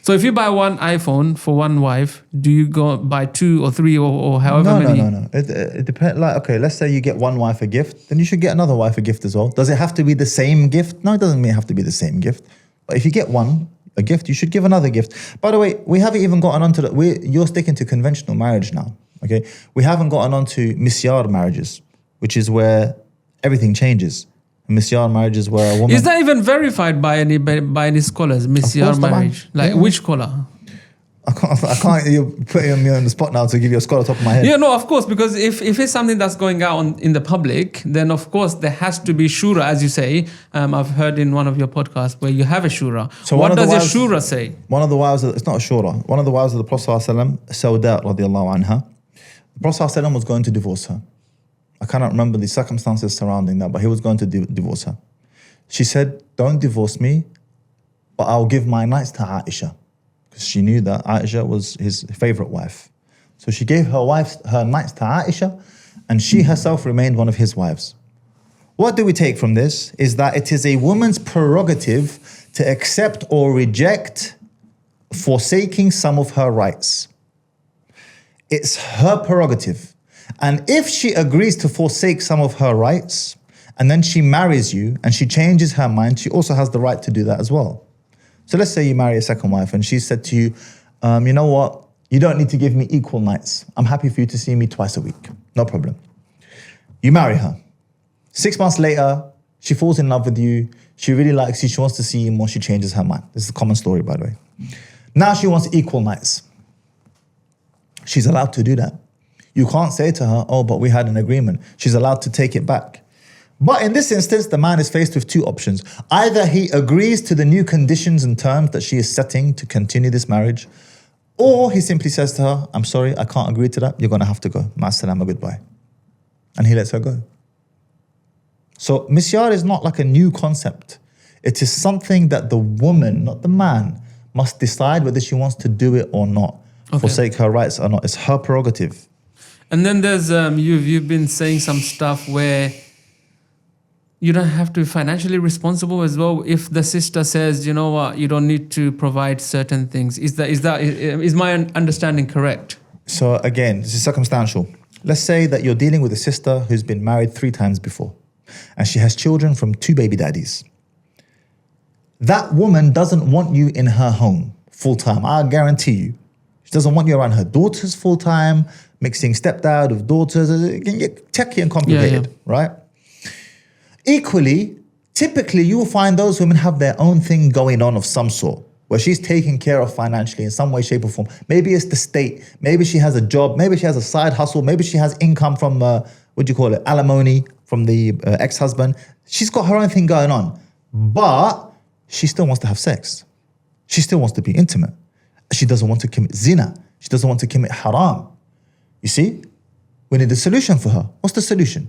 So if you buy one iPhone for one wife, do you go buy 2 or 3 or however many? No. It depends. Like, okay, let's say you get one wife a gift, then you should get another wife a gift as well. Does it have to be the same gift? No, it doesn't mean it have to be the same gift. But if you get one a gift, you should give another gift. By the way, we haven't even gotten onto you're sticking to conventional marriage now. Okay, we haven't gotten onto misyar marriages, which is where everything changes. Misyar marriage is where a woman... Is that even verified by any scholars, misyar marriage? Like, which scholar? I can't, you're putting me on the spot now to give you a scholar top of my head. Yeah, no, of course, because if it's something that's going out in the public, then of course there has to be shura, as you say. I've heard in one of your podcasts where you have a shura. So what does your shura say? One of the wives, it's not a shura, one of the wives of the Prophet ﷺ, Sauda radiallahu anha, the Prophet ﷺ was going to divorce her. I cannot remember the circumstances surrounding that, but he was going to divorce her. She said, don't divorce me, but I'll give my nights to Aisha. Because she knew that Aisha was his favorite wife. So she gave her nights to Aisha, and she herself remained one of his wives. What do we take from this? Is that it is a woman's prerogative to accept or reject forsaking some of her rights. It's her prerogative. And if she agrees to forsake some of her rights, and then she marries you and she changes her mind, she also has the right to do that as well. So let's say you marry a second wife and she said to you, you know what? You don't need to give me equal nights. I'm happy for you to see me twice a week. No problem. You marry her. 6 months later, she falls in love with you. She really likes you. She wants to see you more. She changes her mind. This is a common story, by the way. Now she wants equal nights. She's allowed to do that. You can't say to her, oh, but we had an agreement. She's allowed to take it back. But in this instance, the man is faced with 2 options. Either he agrees to the new conditions and terms that she is setting to continue this marriage, or he simply says to her, I'm sorry, I can't agree to that. You're going to have to go. Ma'as-salama, goodbye. And he lets her go. So misyar is not like a new concept. It is something that the woman, not the man, must decide whether she wants to do it or not. Okay. Forsake her rights or not. It's her prerogative. And then there's, you've been saying some stuff where you don't have to be financially responsible as well. If the sister says, you know what, you don't need to provide certain things. Is my understanding correct? So again, this is circumstantial. Let's say that you're dealing with a sister who's been married 3 times before, and she has children from 2 baby daddies. That woman doesn't want you in her home full time. I guarantee you. She doesn't want you around her daughters full time, mixing stepdad with daughters. It can get techie and complicated, right? Equally, typically you will find those women have their own thing going on of some sort, where she's taken care of financially in some way, shape or form. Maybe it's the state, maybe she has a job, maybe she has a side hustle, maybe she has income from, alimony from the ex-husband. She's got her own thing going on, but she still wants to have sex. She still wants to be intimate. She doesn't want to commit zina. She doesn't want to commit haram. You see? We need a solution for her. What's the solution?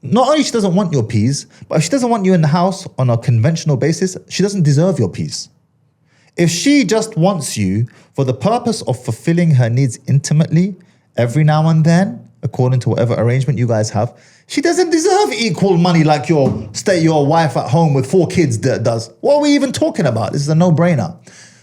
Not only she doesn't want your peas, but if she doesn't want you in the house on a conventional basis, she doesn't deserve your peas. If she just wants you for the purpose of fulfilling her needs intimately every now and then, according to whatever arrangement you guys have, she doesn't deserve equal money like your wife at home with 4 kids does. What are we even talking about? This is a no-brainer.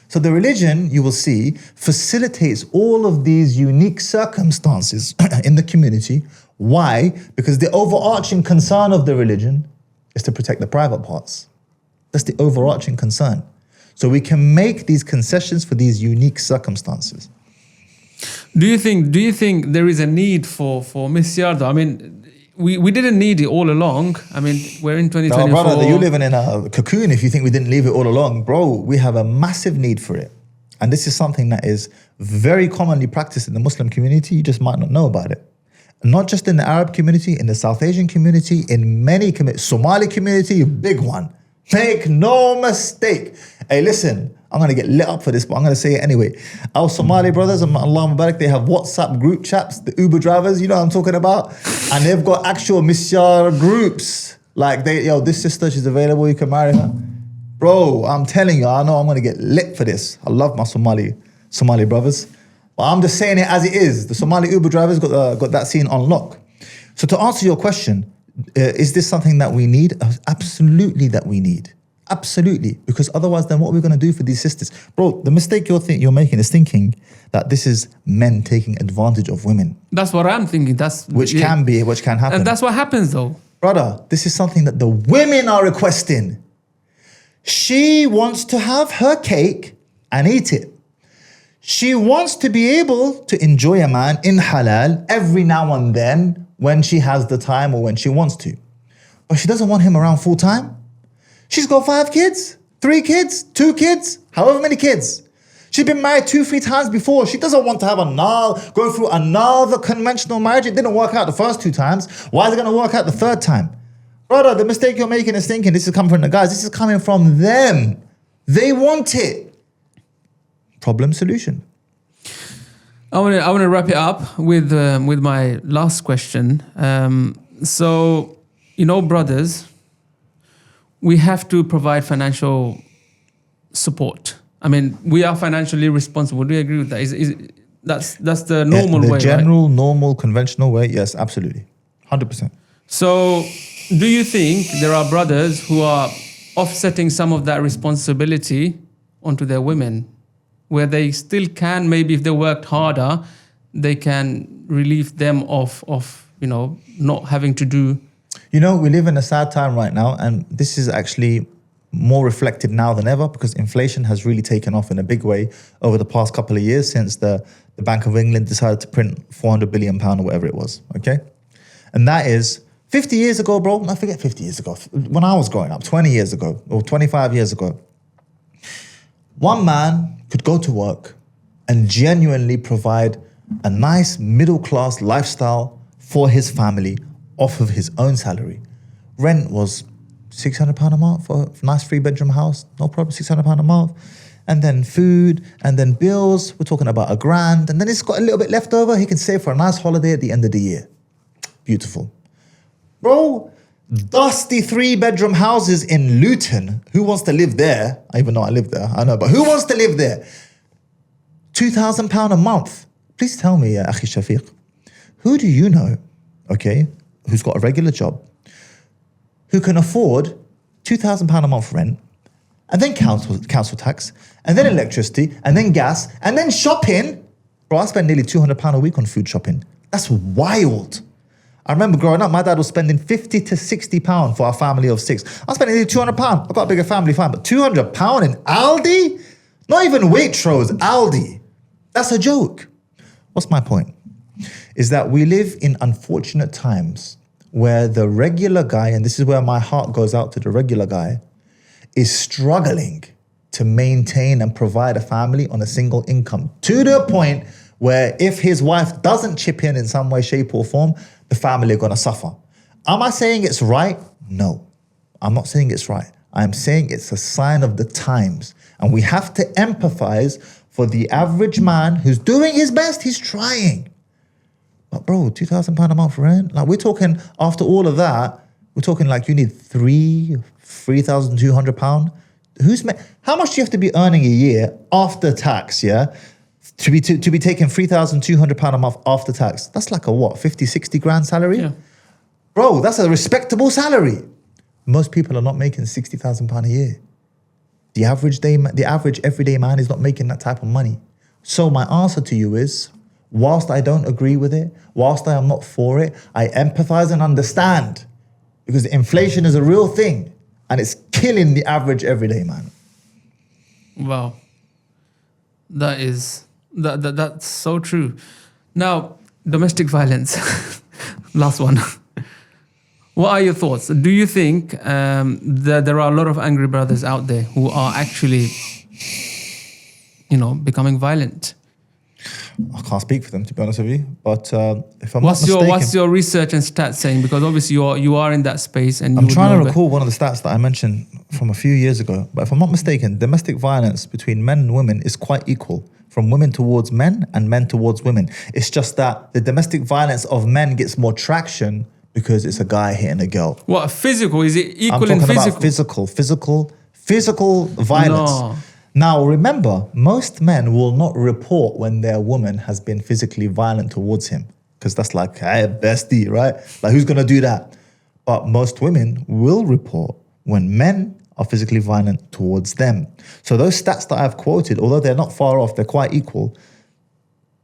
So the religion, you will see, facilitates all of these unique circumstances in the community. Why? Because the overarching concern of the religion is to protect the private parts. That's the overarching concern. So we can make these concessions for these unique circumstances. Do you think there is a need for misyar? I mean, we didn't need it all along. I mean, we're in 2024. No, brother, you're living in a cocoon if you think we didn't leave it all along. Bro, we have a massive need for it. And this is something that is very commonly practiced in the Muslim community. You just might not know about it. Not just in the Arab community, in the South Asian community, in many communities, Somali community, big one. Make no mistake. Hey, listen, I'm going to get lit up for this, but I'm going to say it anyway. Our Somali brothers, Allah Mubarak, they have WhatsApp group chats, the Uber drivers, you know what I'm talking about? And they've got actual misyar groups. Like, this sister, she's available, you can marry her. Bro, I'm telling you, I know I'm going to get lit for this. I love my Somali brothers. But I'm just saying it as it is. The Somali Uber drivers got that scene on lock. So to answer your question, is this something that we need? Absolutely that we need. Absolutely. Because otherwise, then what are we going to do for these sisters? Bro, the mistake you're making is thinking that this is men taking advantage of women. That's what I'm thinking. Which can happen. And that's what happens though. Brother, this is something that the women are requesting. She wants to have her cake and eat it. She wants to be able to enjoy a man in halal every now and then when she has the time or when she wants to. But she doesn't want him around full time. She's got 5 kids, 3 kids, 2 kids, however many kids. She's been married 2-3 times before. She doesn't want to have go through another conventional marriage. It didn't work out the first 2 times. Why is it going to work out the 3rd time? Brother, the mistake you're making is thinking this is coming from the guys. This is coming from them. They want it. Problem, solution. I want to wrap it up with my last question. So, brothers, we have to provide financial support. I mean, we are financially responsible. Do you agree with that? That's the normal way, the general, right? normal, conventional way. Yes, absolutely, 100%. So, do you think there are brothers who are offsetting some of that responsibility onto their women, where they still can, maybe if they worked harder, they can relieve them of not having to do? We live in a sad time right now, and this is actually more reflected now than ever because inflation has really taken off in a big way over the past couple of years since the Bank of England decided to print £400 billion or whatever it was, okay? And that is 50 years ago, bro. I forget 50 years ago. When I was growing up, 20 years ago or 25 years ago, one man could go to work and genuinely provide a nice middle-class lifestyle for his family off of his own salary. Rent was £600 a month for a nice 3-bedroom house, no problem, £600 a month. And then food, and then bills, we're talking about £1,000. And then he's got a little bit left over, he can save for a nice holiday at the end of the year. Beautiful. Bro, dusty 3-bedroom houses in Luton. Who wants to live there? I even know I live there, I know, but who wants to live there? £2,000 a month. Please tell me, Akhi Shafiq, who do you know, okay, who's got a regular job, who can afford £2,000 a month rent, and then council tax, and then electricity, and then gas, and then shopping? Bro, I spend nearly £200 a week on food shopping. That's wild. I remember growing up, my dad was spending £50 to £60 for our family of 6. I spent nearly £200. I've got a bigger family, fine, but £200 in Aldi? Not even Waitrose, Aldi. That's a joke. What's my point? Is that we live in unfortunate times where the regular guy, and this is where my heart goes out to the regular guy, is struggling to maintain and provide a family on a single income, to the point where if his wife doesn't chip in some way, shape or form, the family are going to suffer. Am I saying it's right? No, I'm not saying it's right. I'm saying it's a sign of the times. And we have to empathize for the average man who's doing his best, he's trying. But bro, £2,000 a month rent? Like, we're talking, after all of that, we're talking like you need £3,200. How much do you have to be earning a year after tax, yeah? To be taking £3,200 a month after tax. That's like a what, 50, 60 grand salary? Yeah. Bro, that's a respectable salary. Most people are not making £60,000 a year. The average everyday man is not making that type of money. So my answer to you is, whilst I don't agree with it, whilst I am not for it, I empathize and understand, because inflation is a real thing and it's killing the average everyday man. Wow. That's so true. Now, domestic violence, last one. What are your thoughts? Do you think that there are a lot of angry brothers out there who are actually, becoming violent? I can't speak for them, to be honest with you. But if I'm What's not mistaken, what's your research and stats saying? Because obviously you are in that space, and I'm trying to recall one of the stats that I mentioned from a few years ago. But if I'm not mistaken, domestic violence between men and women is quite equal, from women towards men and men towards women. It's just that the domestic violence of men gets more traction because it's a guy hitting a girl. What, physical? Is it equal I'm in talking physical? about physical violence. No. Now, remember, most men will not report when their woman has been physically violent towards him, because that's like, hey, bestie, right? Like, who's going to do that? But most women will report when men are physically violent towards them. So those stats that I've quoted, although they're not far off, they're quite equal.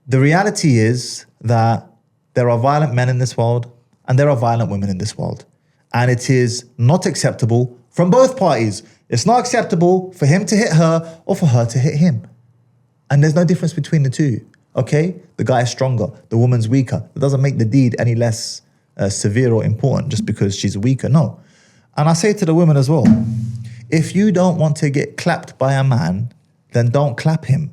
The reality is that there are violent men in this world and there are violent women in this world. And it is not acceptable from both parties. It's not acceptable for him to hit her or for her to hit him. And there's no difference between the two, okay? The guy is stronger, the woman's weaker. It doesn't make the deed any less severe or important just because she's weaker, no. And I say to the women as well, if you don't want to get clapped by a man, then don't clap him.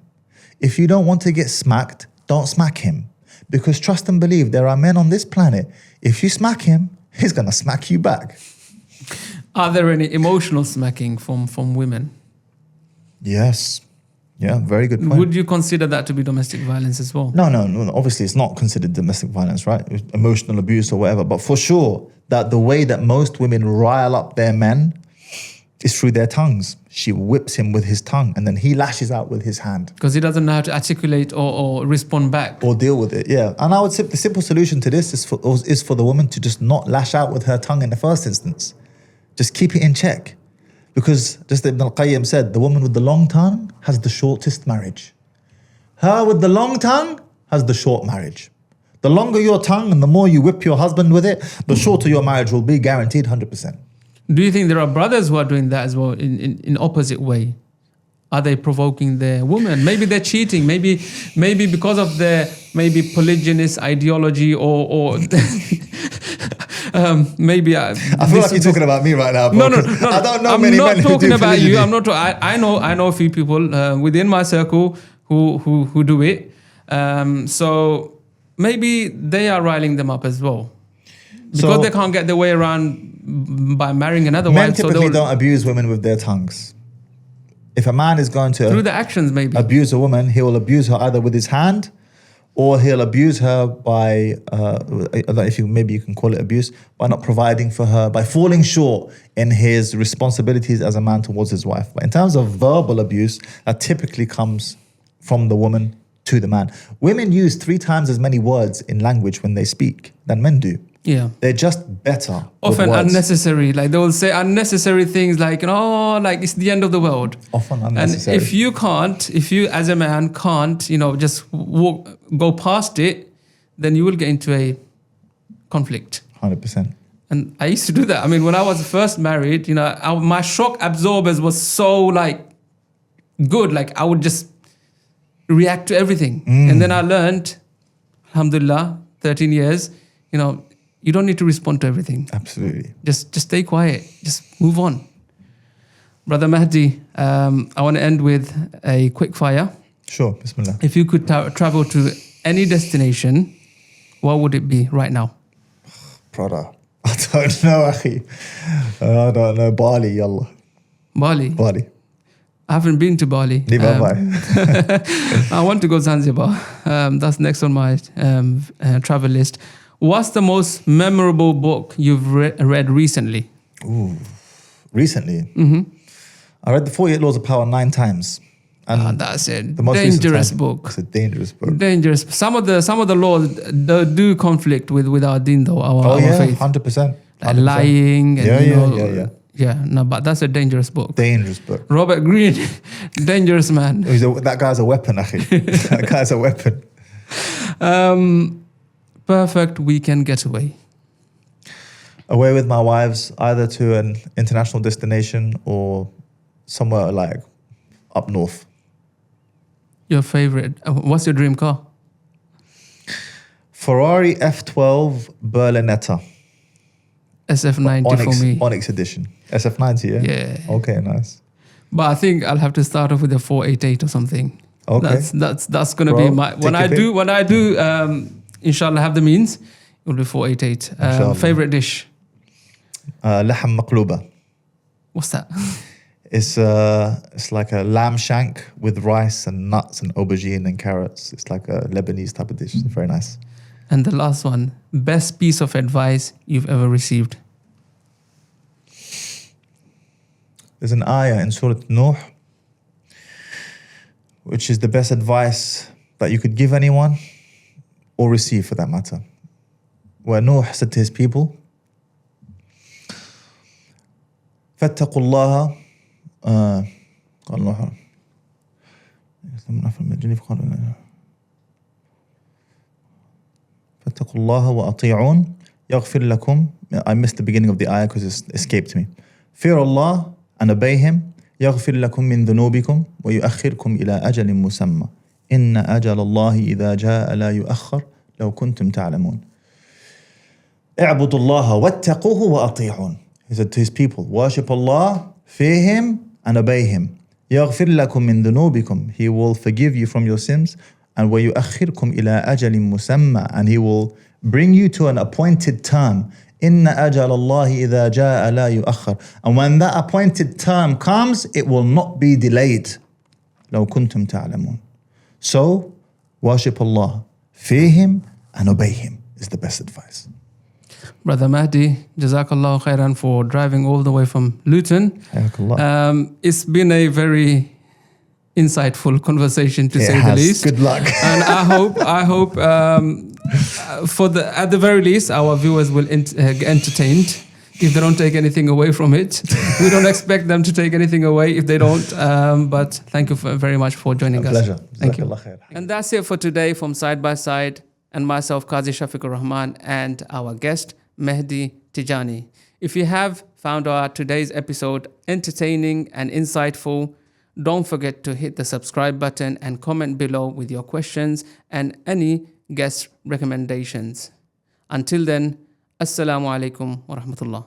If you don't want to get smacked, don't smack him. Because trust and believe, there are men on this planet, if you smack him, he's gonna smack you back. Are there any emotional smacking from women? Yes. Yeah, very good point. Would you consider that to be domestic violence as well? No. Obviously, it's not considered domestic violence, right? Emotional abuse or whatever. But for sure, that the way that most women rile up their men is through their tongues. She whips him with his tongue and then he lashes out with his hand. Because he doesn't know how to articulate or respond back. Or deal with it, yeah. And I would say the simple solution to this is for the woman to just not lash out with her tongue in the first instance. Just keep it in check. Because just Ibn al-Qayyim said, the woman with the long tongue has the shortest marriage. Her with the long tongue has the short marriage. The longer your tongue and the more you whip your husband with it, the shorter your marriage will be, guaranteed 100%. Do you think there are brothers who are doing that as well in opposite way? Are they provoking their woman? Maybe they're cheating. Maybe because of their polygynist ideology or maybe. I feel like you're talking about me right now. No. I don't know I'm many not men talking who do about polygyny. you. I'm not. I know a few people within my circle who do it. So maybe they are riling them up as well. Because they can't get their way around by marrying another men wife. typically don't abuse women with their tongues. If a man is going to through the actions, maybe abuse a woman, he will abuse her either with his hand, or he'll abuse her by, maybe you can call it abuse, by not providing for her, by falling short in his responsibilities as a man towards his wife. But in terms of verbal abuse, that typically comes from the woman to the man. Women use 3 times as many words in language when they speak than men do. Yeah. They're just better. Often with words. unnecessary. Like they will say unnecessary things like, like it's the end of the world. Often unnecessary. And if you as a man can't, just go past it, then you will get into a conflict. 100%. And I used to do that. I mean, when I was first married, my shock absorbers was so good. Like I would just react to everything. And then I learned, alhamdulillah, 13 years, you don't need to respond to everything. Absolutely. Just stay quiet. Just move on. Brother Mahdi, I want to end with a quick fire. Sure, bismillah. If you could travel to any destination, what would it be right now? Brother, I don't know, akhi. I don't know. Bali, yallah. Bali. I haven't been to Bali. Neither have I. I want to go Zanzibar. That's next on my travel list. What's the most memorable book you've read recently? Ooh, recently? Mm-hmm. I read The 48 Laws of Power 9 times. And that's a the most dangerous recent book. It's a dangerous book. Dangerous. Some of the laws do conflict with our deen, though, our faith. 100%. Like lying. And, Yeah. No, but that's a dangerous book. Dangerous book. Robert Greene, dangerous man. That guy's a weapon, akhi. That guy's a weapon. Perfect weekend getaway. Away with my wives, either to an international destination or somewhere like up north. Your favorite? What's your dream car? Ferrari F12 Berlinetta. SF90 for me. Onyx edition. SF90, yeah? Yeah. Okay, nice. But I think I'll have to start off with a 488 or something. Okay. That's gonna Bro, be my when I do inshallah have the means, it will be 488. Inshallah. Favorite dish? لحم مقلوبة. What's that? It's like a lamb shank with rice and nuts and aubergine and carrots. It's like a Lebanese type of dish. It's very nice. And the last one, best piece of advice you've ever received? There's an ayah in Surah Nuh, which is the best advice that you could give anyone or receive for that matter. Where Nuh said to his people, فَاتَّقُوا اللَّهَ قال نوح فاتقوا الله وأطيعون يغفر لكم. I missed the beginning of the ayah because it escaped me. Fear Allah and obey Him. يغفر لكم من ذنوبكم ويؤخركم إلى أجل مسمى إن أجل الله إذا جاء لا يؤخر لو كنتم تعلمون. اعبدوا الله واتقوه وأطيعون. He said to his people, worship Allah, fear Him and obey Him. يغفر لكم من ذنوبكم. He will forgive you from your sins. And ويؤخركم إلى أجل مسمى. And He will bring you to an appointed term. إن أجل الله إذا جاء لا يؤخر. And when that appointed term comes, it will not be delayed. لو كنتم تعلمون. So, worship Allah, fear Him and obey Him is the best advice. Brother Mahdi, Jazakallah khairan for driving all the way from Luton. It's been a very insightful conversation to say the least. Good luck. And I hope at the very least our viewers will get entertained if they don't take anything away from it. We don't expect them to take anything away if they don't. But thank you very much for joining us. Pleasure. Thank you. And that's it for today from Side by Side and myself, Kazi Shafiqur Rahman, and our guest, Mahdi Tidjani. If you have found our today's episode entertaining and insightful, don't forget to hit the subscribe button and comment below with your questions and any guest recommendations. Until then, Assalamu alaikum wa rahmatullah.